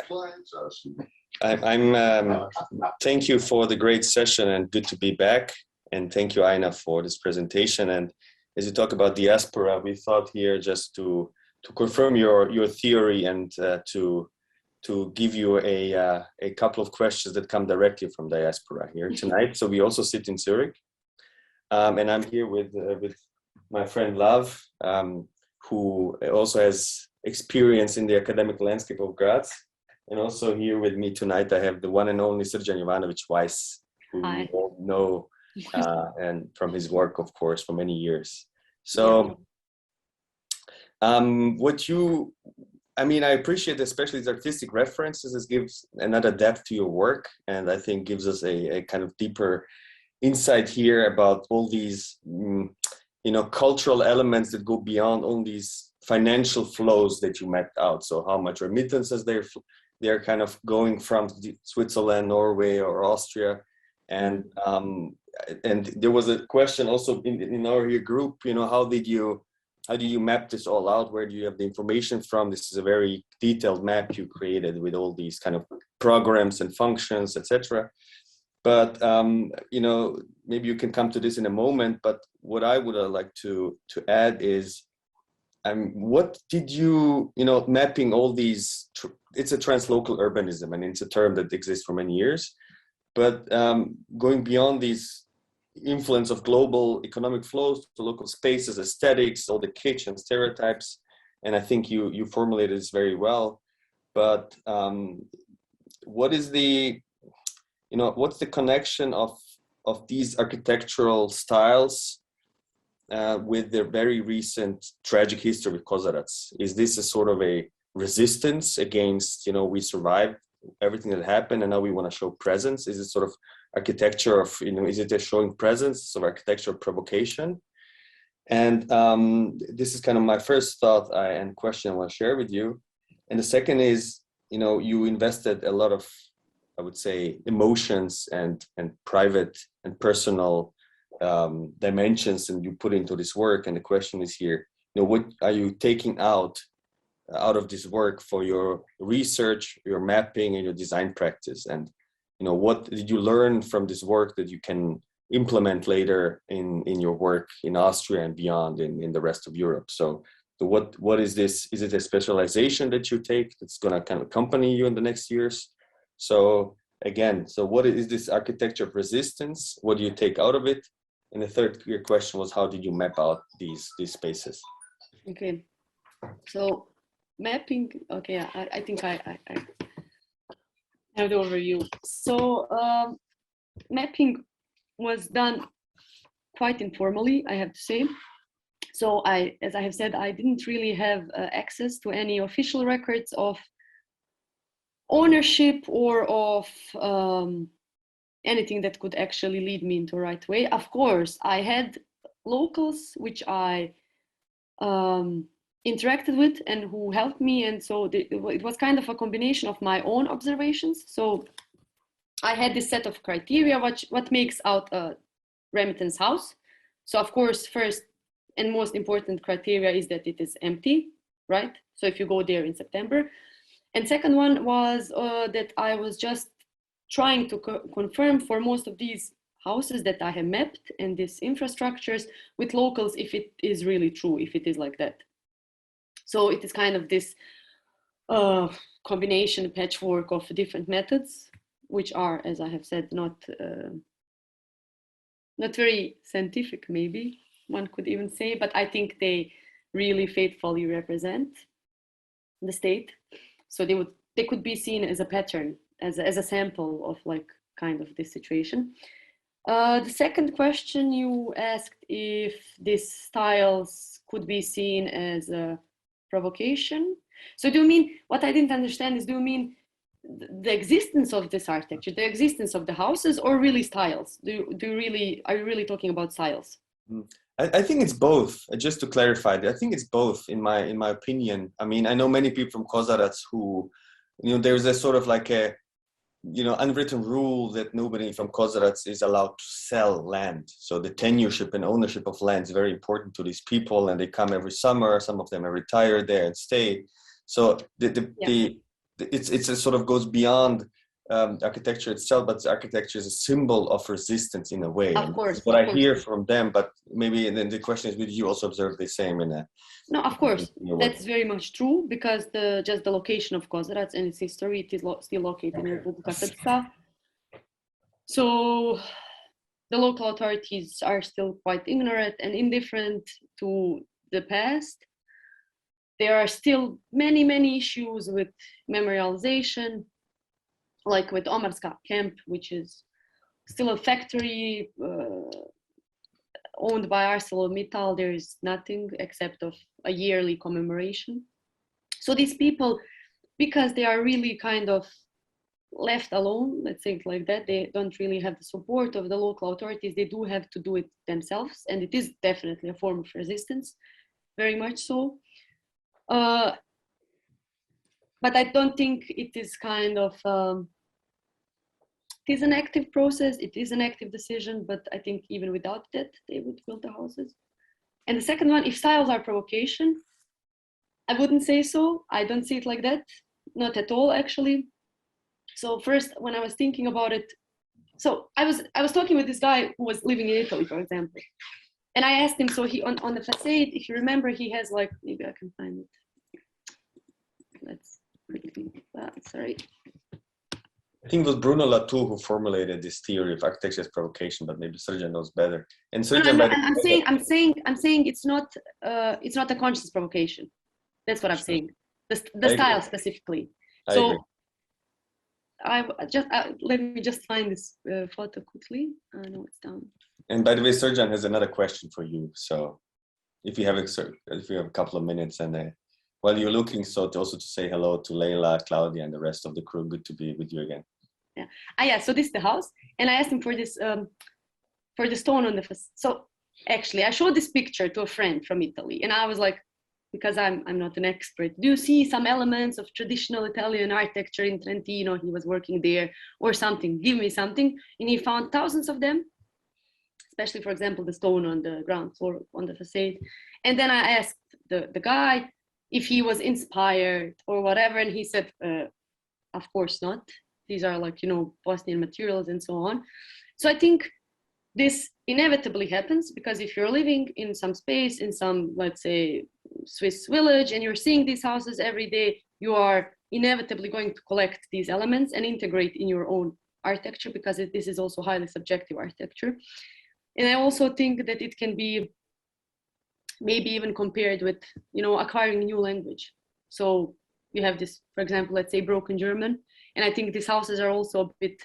I'm thank you for the great session, and good to be back. And thank you, Aina, for this presentation. And as you talk about diaspora, we thought here just to confirm your theory, and to give you a couple of questions that come directly from diaspora here tonight. So we also sit in Zurich, and I'm here with my friend Lav, who also has experience in the academic landscape of Graz. And also here with me tonight, I have the one and only Srđan Jovanović Weiss, who you all know, and from his work, of course, for many years. So I appreciate especially these artistic references. This gives another depth to your work, and I think gives us a kind of deeper insight here about all these, cultural elements that go beyond all these financial flows that you mapped out. So how much remittances they're kind of going from Switzerland, Norway, or Austria, and there was a question also in our group. How did you map this all out? Where do you have the information from? This is a very detailed map you created with all these kind of programs and functions, etc. But maybe you can come to this in a moment. But what I would like to add is, what did you, mapping all these, it's a translocal urbanism, and it's a term that exists for many years, but going beyond these influence of global economic flows to local spaces, aesthetics, all the kitsch and stereotypes, and I think you formulated this very well, but what is what's the connection of these architectural styles with their very recent tragic history with Kozarac? Is this a sort of a resistance against, we survived everything that happened and now we want to show presence? Is it sort of architecture of, is it a showing presence of architecture of provocation? And this is kind of my first thought and question I want to share with you. And the second is, you invested a lot of, I would say, emotions and private and personal dimensions and you put into this work. And the question is here, what are you taking out of this work for your research, your mapping, and your design practice? And what did you learn from this work that you can implement later in your work in Austria and beyond in the rest of Europe? So what is this? Is it a specialization that you take that's going to kind of accompany you in the next years? So again, what is this architecture of resistance? What do you take out of it? And the third question was, how did you map out these spaces? Okay, so mapping. Okay, I think I have the overview. So mapping was done quite informally, I have to say. So as I have said, I didn't really have access to any official records of ownership or of anything that could actually lead me into the right way. Of course, I had locals which I interacted with and who helped me, and so it was kind of a combination of my own observations. So I had this set of criteria, what makes out a remittance house. So of course, first and most important criteria is that it is empty, right? So if you go there in September. And second one was that I was just trying to confirm for most of these houses that I have mapped and these infrastructures with locals if it is really true, if it is like that. So it is kind of this combination, patchwork of different methods, which are, as I have said, not very scientific, maybe one could even say, but I think they really faithfully represent the state. So they could be seen as a pattern, as a sample of like kind of this situation. The second question you asked if these styles could be seen as a provocation. So do you mean, what I didn't understand is, do you mean the existence of this architecture, the existence of the houses, or really styles? Are you really talking about styles? I think it's both. Just to clarify, I think it's both in my opinion. I mean, I know many people from Kozarac who, there's a sort of like a, unwritten rule that nobody from Kozarac is allowed to sell land. So the tenureship and ownership of land is very important to these people, and they come every summer. Some of them are retired there and stay. So it's a sort of goes beyond architecture itself, but architecture is a symbol of resistance in a way. Of course. What I hear from them, but maybe then the question is, did you also observe the same in a? No, of course, that's very much true, because just the location of Kozarac and its history, it is still located in Republika Srpska. So the local authorities are still quite ignorant and indifferent to the past. There are still many issues with memorialization, like with Omarska camp, which is still a factory owned by ArcelorMittal. There is nothing except of a yearly commemoration. So these people, because they are really kind of left alone, let's say it like that, they don't really have the support of the local authorities. They do have to do it themselves, and it is definitely a form of resistance, very much so. But I don't think it is kind of, it is an active process, it is an active decision, but I think even without that, they would build the houses. And the second one, if styles are provocation, I wouldn't say so. I don't see it like that, not at all, actually. So first, when I was thinking about it, so I was talking with this guy who was living in Italy, for example. And I asked him, so he, on the facade, if you remember, he has like, maybe I can find it. Let's quickly, sorry. I think it was Bruno Latour who formulated this theory of architecture as provocation, but maybe Sergio knows better. And Sergio, I'm saying it's not a conscious provocation. That's what I'm saying. The style specifically. So let me just find this photo quickly. I know it's down. And by the way, Sergio has another question for you. So if you have a couple of minutes, and while you're looking, so also to say hello to Leila, Claudia, and the rest of the crew. Good to be with you again. Yeah. Yeah. So this is the house, and I asked him for this for the stone on the facade. So actually, I showed this picture to a friend from Italy, and I was like, because I'm not an expert, do you see some elements of traditional Italian architecture in Trentino? He was working there or something. Give me something, and he found thousands of them. especially, for example, the stone on the ground floor on the facade. And then I asked the guy if he was inspired or whatever, and he said, of course not. These are like, you know, Bosnian materials and so on. So I think this inevitably happens, because if you're living in some space, in some, let's say, Swiss village, and you're seeing these houses every day, you are inevitably going to collect these elements and integrate in your own architecture, because this is also highly subjective architecture. And I also think that it can be maybe even compared with, you know, acquiring a new language. So you have this, for example, let's say broken German. And I think these houses are also a bit,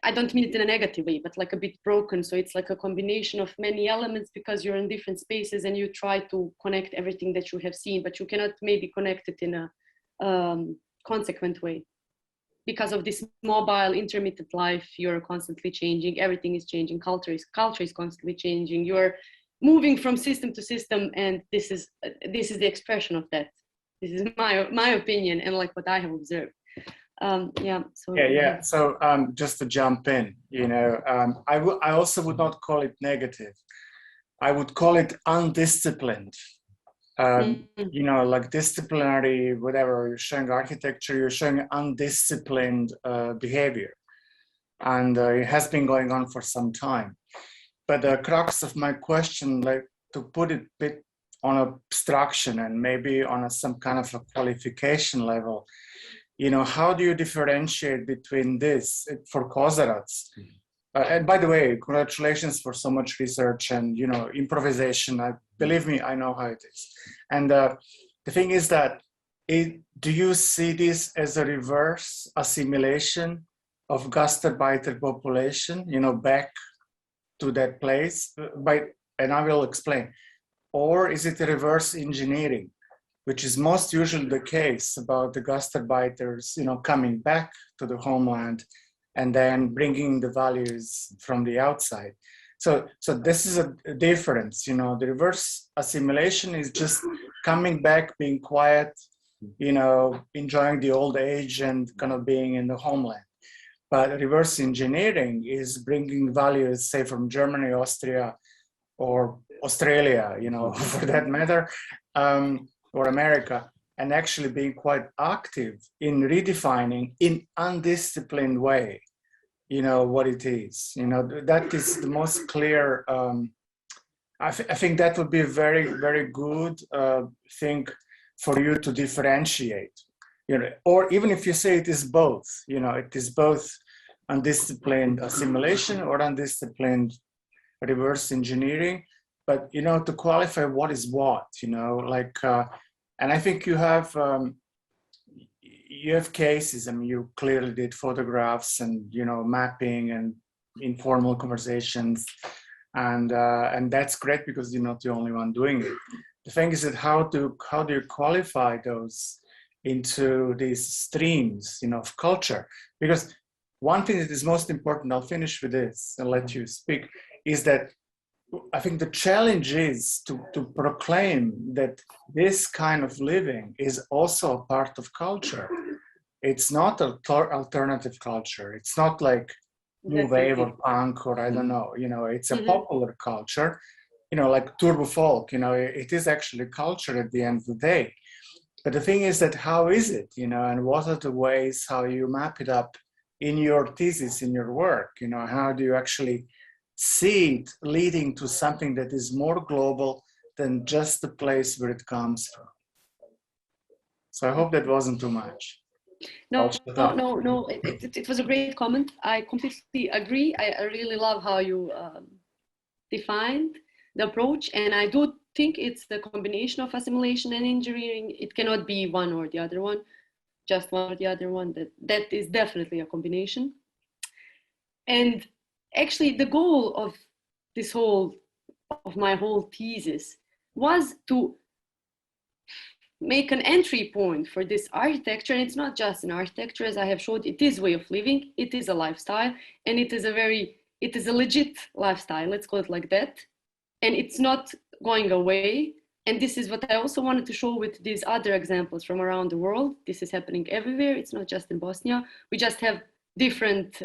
I don't mean it in a negative way, but like a bit broken. So it's like a combination of many elements, because you're in different spaces and you try to connect everything that you have seen, but you cannot maybe connect it in a consequent way. Because of this mobile, intermittent life, you're constantly changing, everything is changing, culture is constantly changing, you're moving from system to system, and this is the expression of that. This is my opinion and like what I have observed. So just to jump in, you know, I also would not call it negative. I would call it undisciplined. You know, like disciplinary, whatever, you're showing architecture, you're showing undisciplined behavior. And it has been going on for some time. But the crux of my question, like to put it a bit on abstraction and maybe on some kind of a qualification level, you know, how do you differentiate between this for Kozarac? And by the way, congratulations for so much research and, you know, improvisation. Believe me, I know how it is. And the thing is that, do you see this as a reverse assimilation of Gastarbeiter population, you know, back to that place? And I will explain. Or is it a reverse engineering, which is most usually the case about the Gastarbeiters, you know, coming back to the homeland and then bringing the values from the outside. So this is a difference, you know, the reverse assimilation is just coming back, being quiet, you know, enjoying the old age and kind of being in the homeland. But reverse engineering is bringing values, say, from Germany, Austria, or Australia, you know, for that matter, or America, and actually being quite active in redefining in undisciplined way, you know, what it is. You know, that is the most clear. I think that would be a very, very good thing for you to differentiate, you know, or even if you say it is both, you know, it is both undisciplined assimilation or undisciplined reverse engineering, but, you know, to qualify what is what, you know, like, and I think you have cases. I mean, you clearly did photographs and, you know, mapping and informal conversations, and that's great because you're not the only one doing it. The thing is that how do you qualify those into these streams, you know, of culture? Because one thing that is most important, I'll finish with this and let you speak, is that I think the challenge is to proclaim that this kind of living is also a part of culture. It's not an alternative culture. It's not like new wave or punk or I don't know, you know, it's a popular culture, you know, like turbo folk, you know, it is actually culture at the end of the day. But the thing is that how is it, you know, and what are the ways how you map it up in your thesis, in your work, you know, how do you actually see it leading to something that is more global than just the place where it comes from. So I hope that wasn't too much. No, it was a great comment. I completely agree. I really love how you defined the approach, and I do think it's the combination of assimilation and engineering. It cannot be one or the other one, just one or the other one. That is definitely a combination. And actually, the goal of my whole thesis was to make an entry point for this architecture. And it's not just an architecture, as I have showed, it is way of living, it is a lifestyle, and it is a legit lifestyle, let's call it like that. And it's not going away. And this is what I also wanted to show with these other examples from around the world. This is happening everywhere. It's not just in Bosnia. We just have different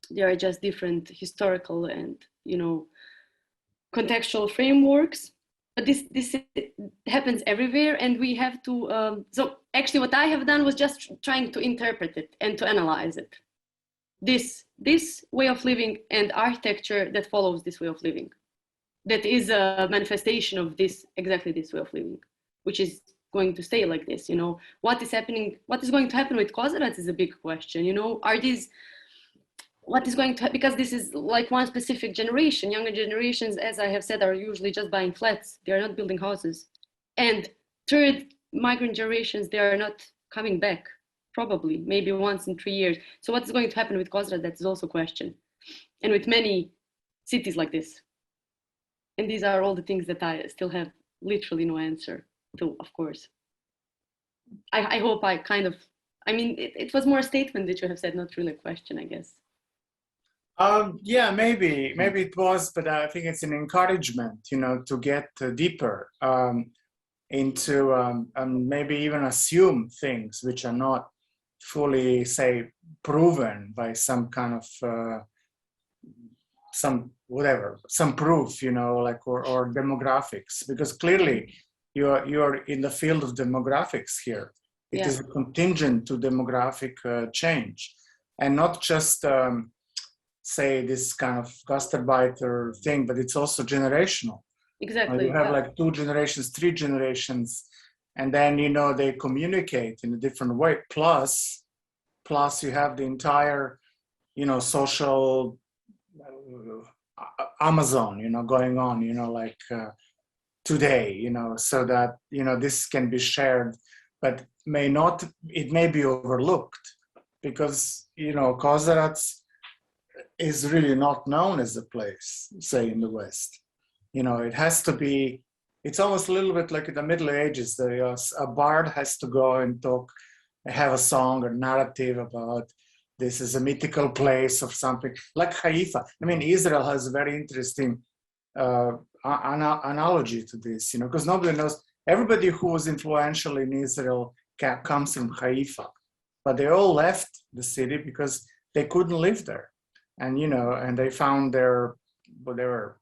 There are just different historical and, you know, contextual frameworks. But this happens everywhere, and we have to. So actually, what I have done was just trying to interpret it and to analyze it. This way of living and architecture that follows this way of living, that is a manifestation of exactly this way of living, which is going to stay like this. You know, what is happening? What is going to happen with Kozarac is a big question. You know, what is going to, because this is like one specific generation. Younger generations, as I have said, are usually just buying flats. They are not building houses. And third migrant generations, they are not coming back, probably, maybe once in 3 years. So what's going to happen with Kozarac? That is also a question. And with many cities like this. And these are all the things that I still have literally no answer to, of course. I hope I kind of, I mean, it was more a statement that you have said, not really a question, I guess. Yeah, maybe it was, but I think it's an encouragement, you know, to get deeper into and maybe even assume things which are not fully, say, proven by some kind of some proof, you know, like or demographics, because clearly you're in the field of demographics here. It is a contingent to demographic change, and not just say this kind of Gastarbeiter thing, but it's also generational. Exactly. You have like 2 generations, 3 generations, and then, you know, they communicate in a different way. Plus you have the entire, you know, social Amazon, you know, going on, you know, like today, you know, so that, you know, this can be shared, but it may be overlooked because, you know, Kozarac is really not known as a place, say, in the West. You know, it has to be, it's almost a little bit like in the Middle Ages. A bard has to go and have a song or narrative about this is a mythical place or something, like Haifa. I mean, Israel has a very interesting analogy to this, you know, because nobody knows, everybody who was influential in Israel comes from Haifa, but they all left the city because they couldn't live there. And, you know, and they found their, whatever,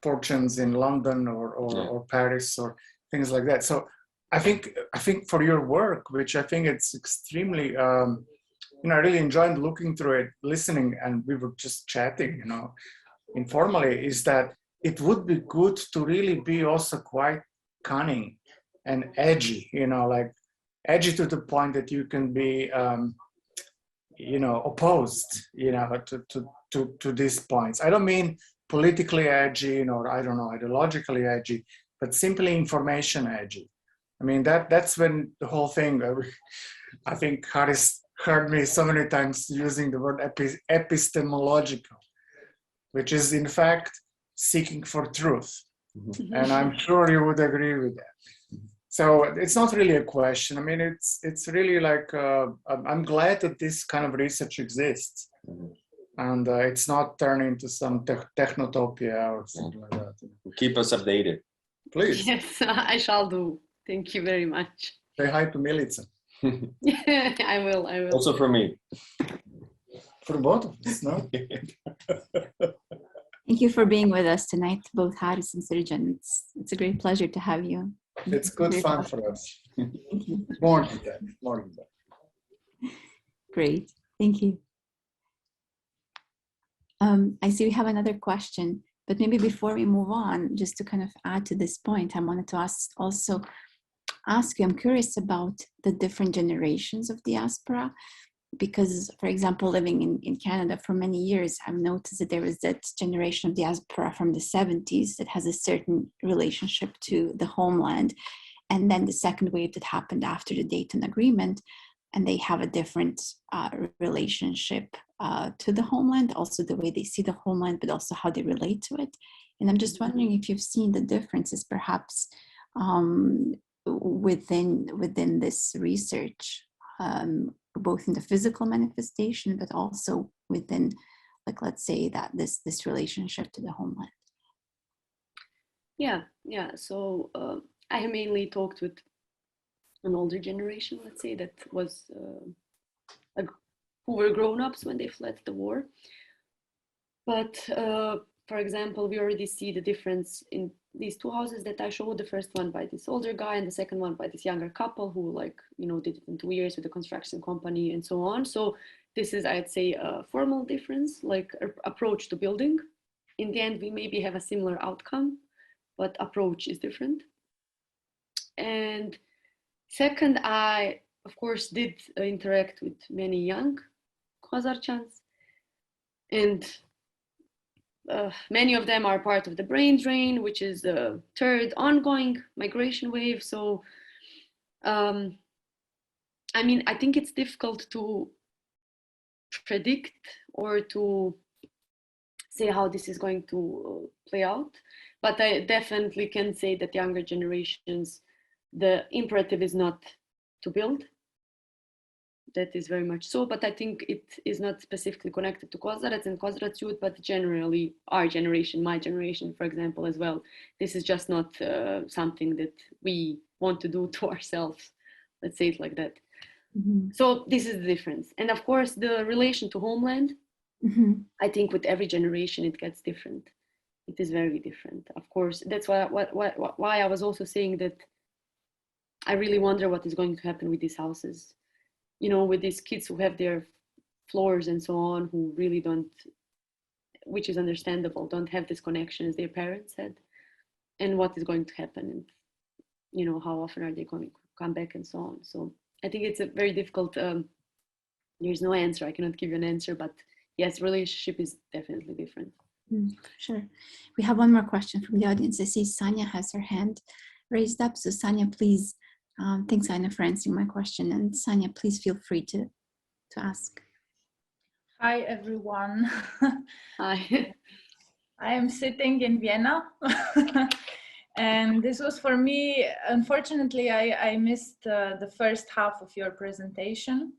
fortunes in London or Paris or things like that. So I think for your work, which I think it's extremely, you know, I really enjoyed looking through it, listening, and we were just chatting, you know, informally, is that it would be good to really be also quite cunning and edgy, you know, like edgy to the point that you can be, you know, opposed, you know, to these points. I don't mean politically edgy, or I don't know, ideologically edgy, but simply information edgy. I mean, that's when the whole thing, I think Haris heard me so many times using the word epistemological, which is in fact seeking for truth. And I'm sure you would agree with that. So it's not really a question. I mean, it's really like, I'm glad that this kind of research exists. And it's not turning into some technotopia or something like that. Keep us updated, please. Yes, I shall do. Thank you very much. Say hi to Milica. I will. Also for me. For both of us, no? Thank you for being with us tonight, both Haris and Sirjan. It's a great pleasure to have you. It's good fun for us. Thank you. More than that. Great, thank you. I see we have another question, but maybe before we move on, just to kind of add to this point, I wanted to ask you, I'm curious about the different generations of diaspora, because, for example, living in Canada for many years, I've noticed that there is that generation of diaspora from the 70s that has a certain relationship to the homeland, and then the second wave that happened after the Dayton Agreement, and they have a different relationship to the homeland, also the way they see the homeland, but also how they relate to it. And I'm just wondering if you've seen the differences perhaps within this research, both in the physical manifestation, but also within, like, let's say that this relationship to the homeland. Yeah. So I have mainly talked with an older generation, let's say, that was who were grown-ups when they fled the war. But for example, we already see the difference in these two houses that I showed, the first one by this older guy and the second one by this younger couple who, like, you know, did it in 2 years with a construction company and so on. So this is, I'd say, a formal difference, like approach to building. In the end, we maybe have a similar outcome, but approach is different. And second, I, of course, did interact with many young Khazarchans, and many of them are part of the brain drain, which is the third ongoing migration wave. So, I mean, I think it's difficult to predict or to say how this is going to play out. But I definitely can say that younger generations, the imperative is not to build. That is very much so, but I think it is not specifically connected to Khazarats and Khazarats youth, but generally our generation, my generation, for example, as well. This is just not something that we want to do to ourselves. Let's say it like that. Mm-hmm. So this is the difference. And of course, the relation to homeland, mm-hmm. I think with every generation, it gets different. It is very different. Of course, that's why I was also saying that I really wonder what is going to happen with these houses. You know, with these kids who have their floors and so on, who really don't, which is understandable, don't have this connection as their parents had, and what is going to happen, and, you know, how often are they going to come back and so on. So I think it's a very difficult, there's no answer, I cannot give you an answer, but yes, relationship is definitely different. Sure. We have one more question from the audience. I see Sanya has her hand raised up. So Sanya, please. Thanks, Aina, for answering my question. And Sanya, please feel free to ask. Hi, everyone. Hi. I am sitting in Vienna. And this was for me, unfortunately, I missed the first half of your presentation.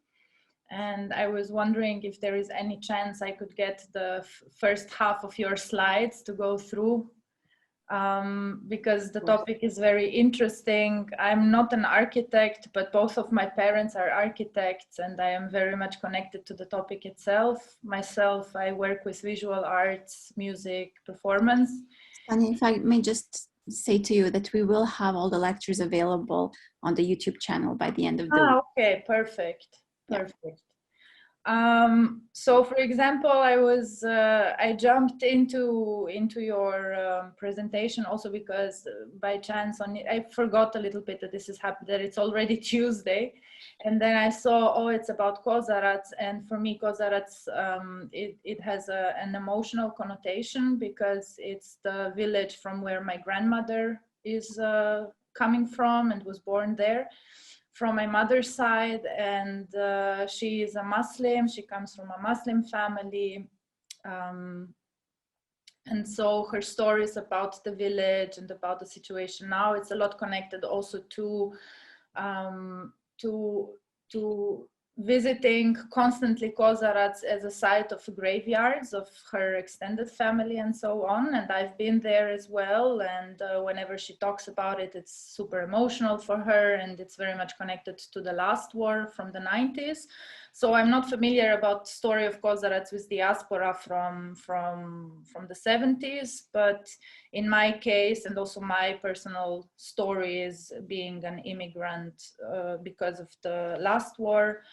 And I was wondering if there is any chance I could get the first half of your slides to go through. Because the topic is very interesting. I'm not an architect, but both of my parents are architects, and I am very much connected to the topic itself. Myself, I work with visual arts, music, performance. And if I may just say to you that we will have all the lectures available on the YouTube channel by the end of the week. Okay, perfect, perfect. So for example, I jumped into your presentation also because by chance I forgot a little bit that this is happening, that it's already Tuesday. And then I saw, oh, it's about Khazarats. And for me, Khazarats, it has an emotional connotation because it's the village from where my grandmother is coming from and was born there. From my mother's side, and she is a Muslim. She comes from a Muslim family, and so her stories about the village and about the situation now, it's a lot connected also to visiting constantly Khazarats as a site of graveyards of her extended family and so on. And I've been there as well. And whenever she talks about it, it's super emotional for her. And it's very much connected to the last war from the 90s. So I'm not familiar about the story of Khazarats with diaspora from the 70s. But in my case, and also my personal story is being an immigrant because of the last war.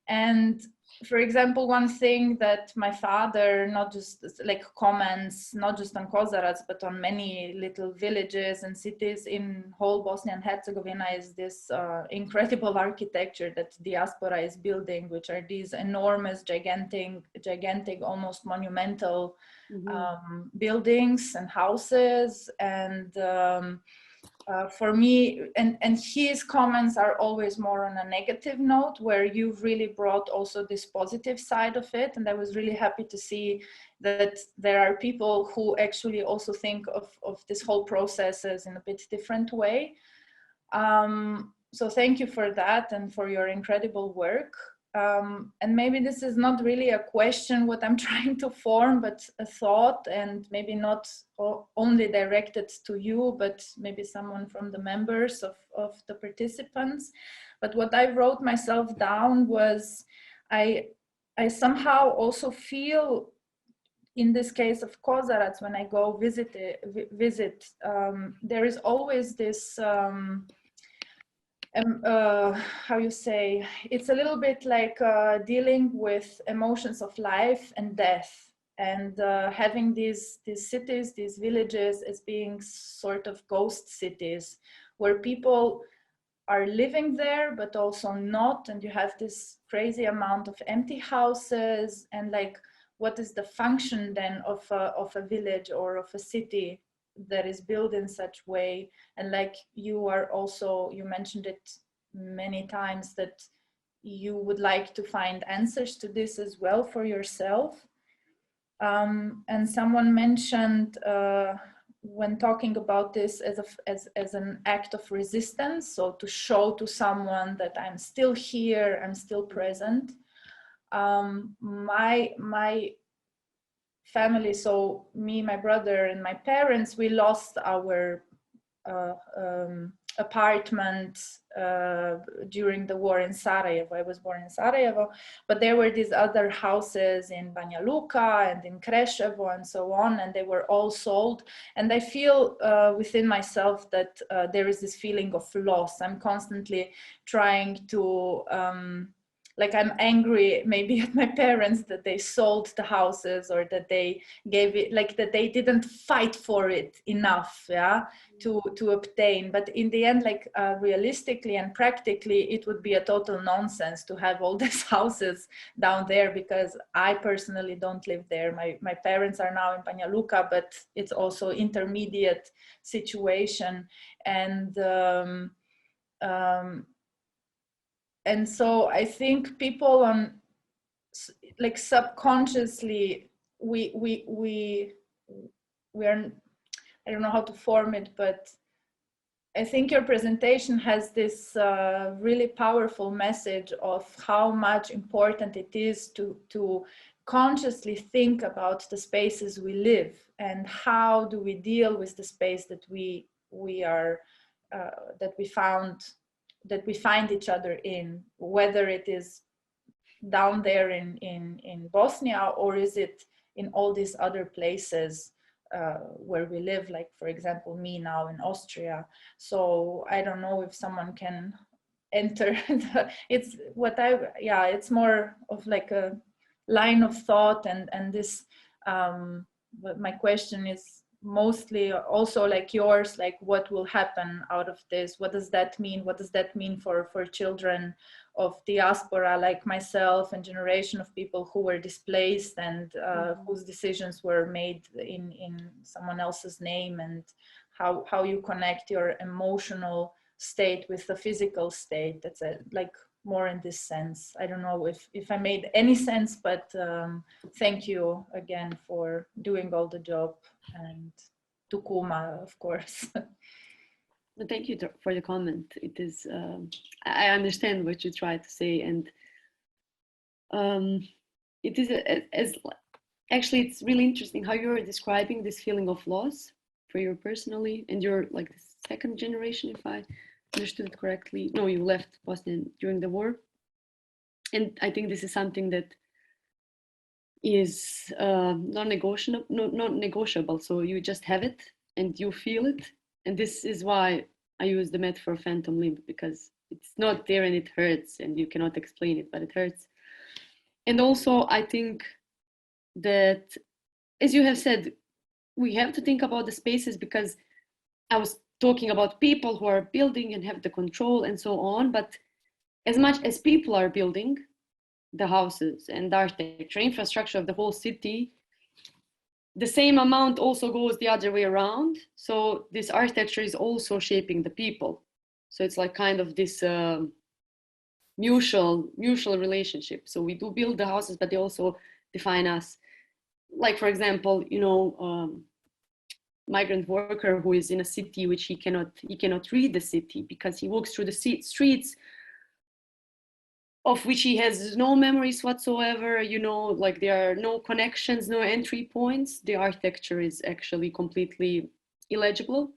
And for example, one thing that my father not just like comments, not just on Khazarats, but on many little villages and cities in whole Bosnia and Herzegovina is this incredible architecture that diaspora is building, which are these enormous, gigantic, almost monumental buildings and houses. And for me, and his comments are always more on a negative note, where you've really brought also this positive side of it. And I was really happy to see that there are people who actually also think of this whole process as in a bit different way. So thank you for that and for your incredible work. And maybe this is not really a question what I'm trying to form, but a thought, and maybe not only directed to you, but maybe someone from the members of the participants. But what I wrote myself down was, I I somehow also feel, in this case of Kozarac, when I go visit, there is always this, how you say, it's a little bit like dealing with emotions of life and death, and having these cities, these villages as being sort of ghost cities where people are living there but also not, and you have this crazy amount of empty houses, and like, what is the function then of a village or of a city that is built in such way? And like, you mentioned it many times, that you would like to find answers to this as well for yourself. And someone mentioned when talking about this as an act of resistance, so to show to someone that I'm still here, I'm still present. My family, so me, my brother, and my parents, we lost our apartment during the war in Sarajevo. I was born in Sarajevo, but there were these other houses in Banja Luka and in Kreševo and so on, and they were all sold. And I feel within myself that there is this feeling of loss. I'm constantly trying to like, I'm angry maybe at my parents that they sold the houses, or that they gave it, like, that they didn't fight for it enough, yeah, to obtain. But in the end, like, realistically and practically, it would be a total nonsense to have all these houses down there, because I personally don't live there. My parents are now in Banja Luka, but it's also intermediate situation. And so I think people on, like, subconsciously, we are, I don't know how to form it, but I think your presentation has this really powerful message of how much important it is to consciously think about the spaces we live, and how do we deal with the space that we are, that we find each other in, whether it is down there in Bosnia, or is it in all these other places where we live, like, for example, me now in Austria. So I don't know if someone can enter it's more of like a line of thought, and this, but my question is mostly also like yours, like, what will happen out of this? What does that mean? What does that mean for children of diaspora like myself, and generation of people who were displaced, and whose decisions were made in someone else's name, and how you connect your emotional state with the physical state? That's like more in this sense. I don't know if I made any sense, but thank you again for doing all the job, and to Kuma, of course. Thank you for the comment. It is, I understand what you try to say, and it is actually, it's really interesting how you're describing this feeling of loss for you personally, and you're like the second generation, if I understood it correctly. No, you left Bosnia during the war, and I think this is something that is non-negotiable. So you just have it and you feel it, and this is why I use the metaphor phantom limb, because it's not there and it hurts, and you cannot explain it, but it hurts. And also, I think that, as you have said, we have to think about the spaces, because I was talking about people who are building and have the control and so on, but as much as people are building the houses and the architecture, infrastructure of the whole city, the same amount also goes the other way around. So this architecture is also shaping the people. So it's like kind of this mutual relationship. So we do build the houses, but they also define us. Like, for example, you know, migrant worker who is in a city which he cannot read the city, because he walks through the streets of which he has no memories whatsoever, you know, like there are no connections, no entry points. The architecture is actually completely illegible,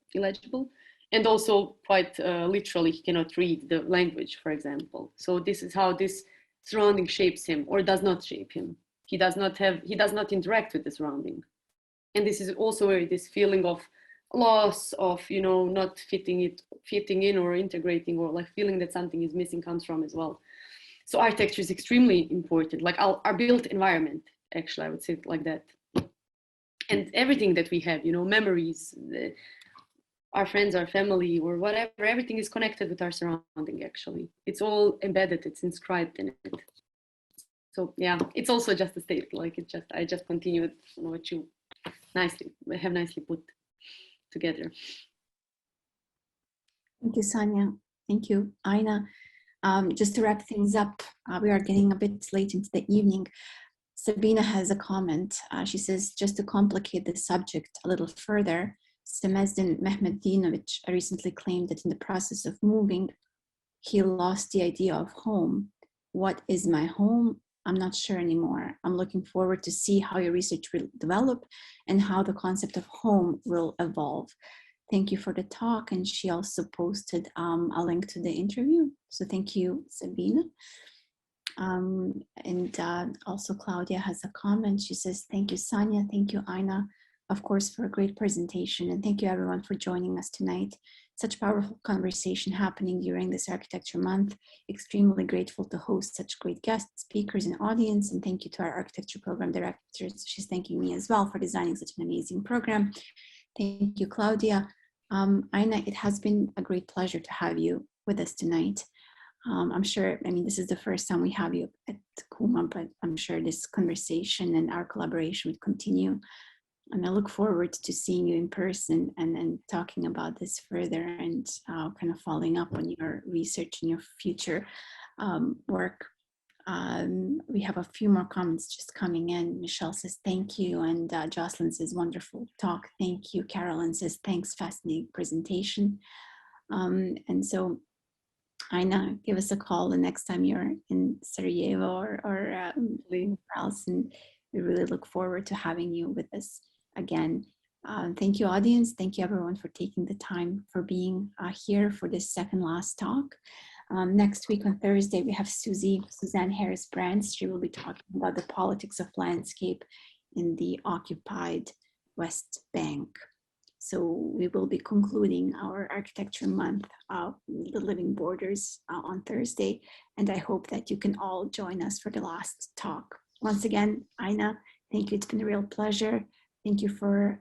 and also quite literally he cannot read the language, for example. So this is how this surrounding shapes him or does not shape him. He does not interact with the surrounding. And this is also where this feeling of loss, of, you know, not fitting in or integrating, or like feeling that something is missing comes from as well. So architecture is extremely important, like our built environment, actually, I would say it like that. And everything that we have, you know, memories, our friends, our family, or whatever, everything is connected with our surrounding, actually. It's all embedded, it's inscribed in it. So yeah, it's also just a state, like I just continued what you have nicely put together. Thank you, Sonia. Thank you, Aina. Just to wrap things up, we are getting a bit late into the evening. Sabina has a comment. She says, just to complicate the subject a little further, Semezdin Mehmedinović recently claimed that in the process of moving, he lost the idea of home. What is my home? I'm not sure anymore. I'm looking forward to see how your research will develop and how the concept of home will evolve. Thank you for the talk. And she also posted a link to the interview. So thank you, Sabina. Also Claudia has a comment. She says, thank you, Sonia. Thank you, Aina, of course, for a great presentation. And thank you everyone for joining us tonight. Such powerful conversation happening during this Architecture Month. Extremely grateful to host such great guest speakers and audience. And thank you to our architecture program directors. She's thanking me as well for designing such an amazing program. Thank you, Claudia. Aina, it has been a great pleasure to have you with us tonight. I'm sure, I mean, this is the first time we have you at Kuma, but I'm sure this conversation and our collaboration will continue. And I look forward to seeing you in person and talking about this further and kind of following up on your research and your future work. We have a few more comments just coming in. Michelle says, thank you. And Jocelyn says, wonderful talk. Thank you. Carolyn says, thanks, fascinating presentation. And so, Aina, give us a call the next time you're in Sarajevo or else, and we really look forward to having you with us again. Thank you, audience. Thank you, everyone, for taking the time for being here for this second last talk. Next week on Thursday, we have Suzanne Harris-Brands. She will be talking about the politics of landscape in the occupied West Bank. So we will be concluding our Architecture Month, the Living Borders, on Thursday. And I hope that you can all join us for the last talk. Once again, Aina, thank you. It's been a real pleasure. Thank you for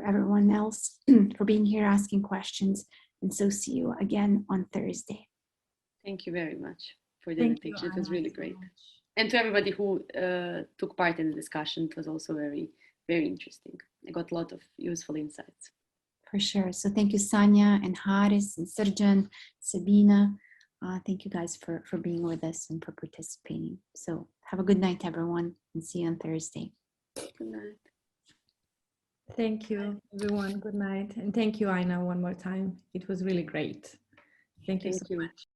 everyone else for being here, asking questions. And so see you again on Thursday. Thank you very much for the invitation. It was really great. And to everybody who took part in the discussion, it was also very, very interesting. I got a lot of useful insights. For sure. So thank you, Sonia and Haris and Srđan, Sabina. Thank you guys for being with us and for participating. So have a good night, everyone, and see you on Thursday. Good night. Thank you, everyone. Good night. And thank you, Aina, one more time. It was really great. Thank you so much.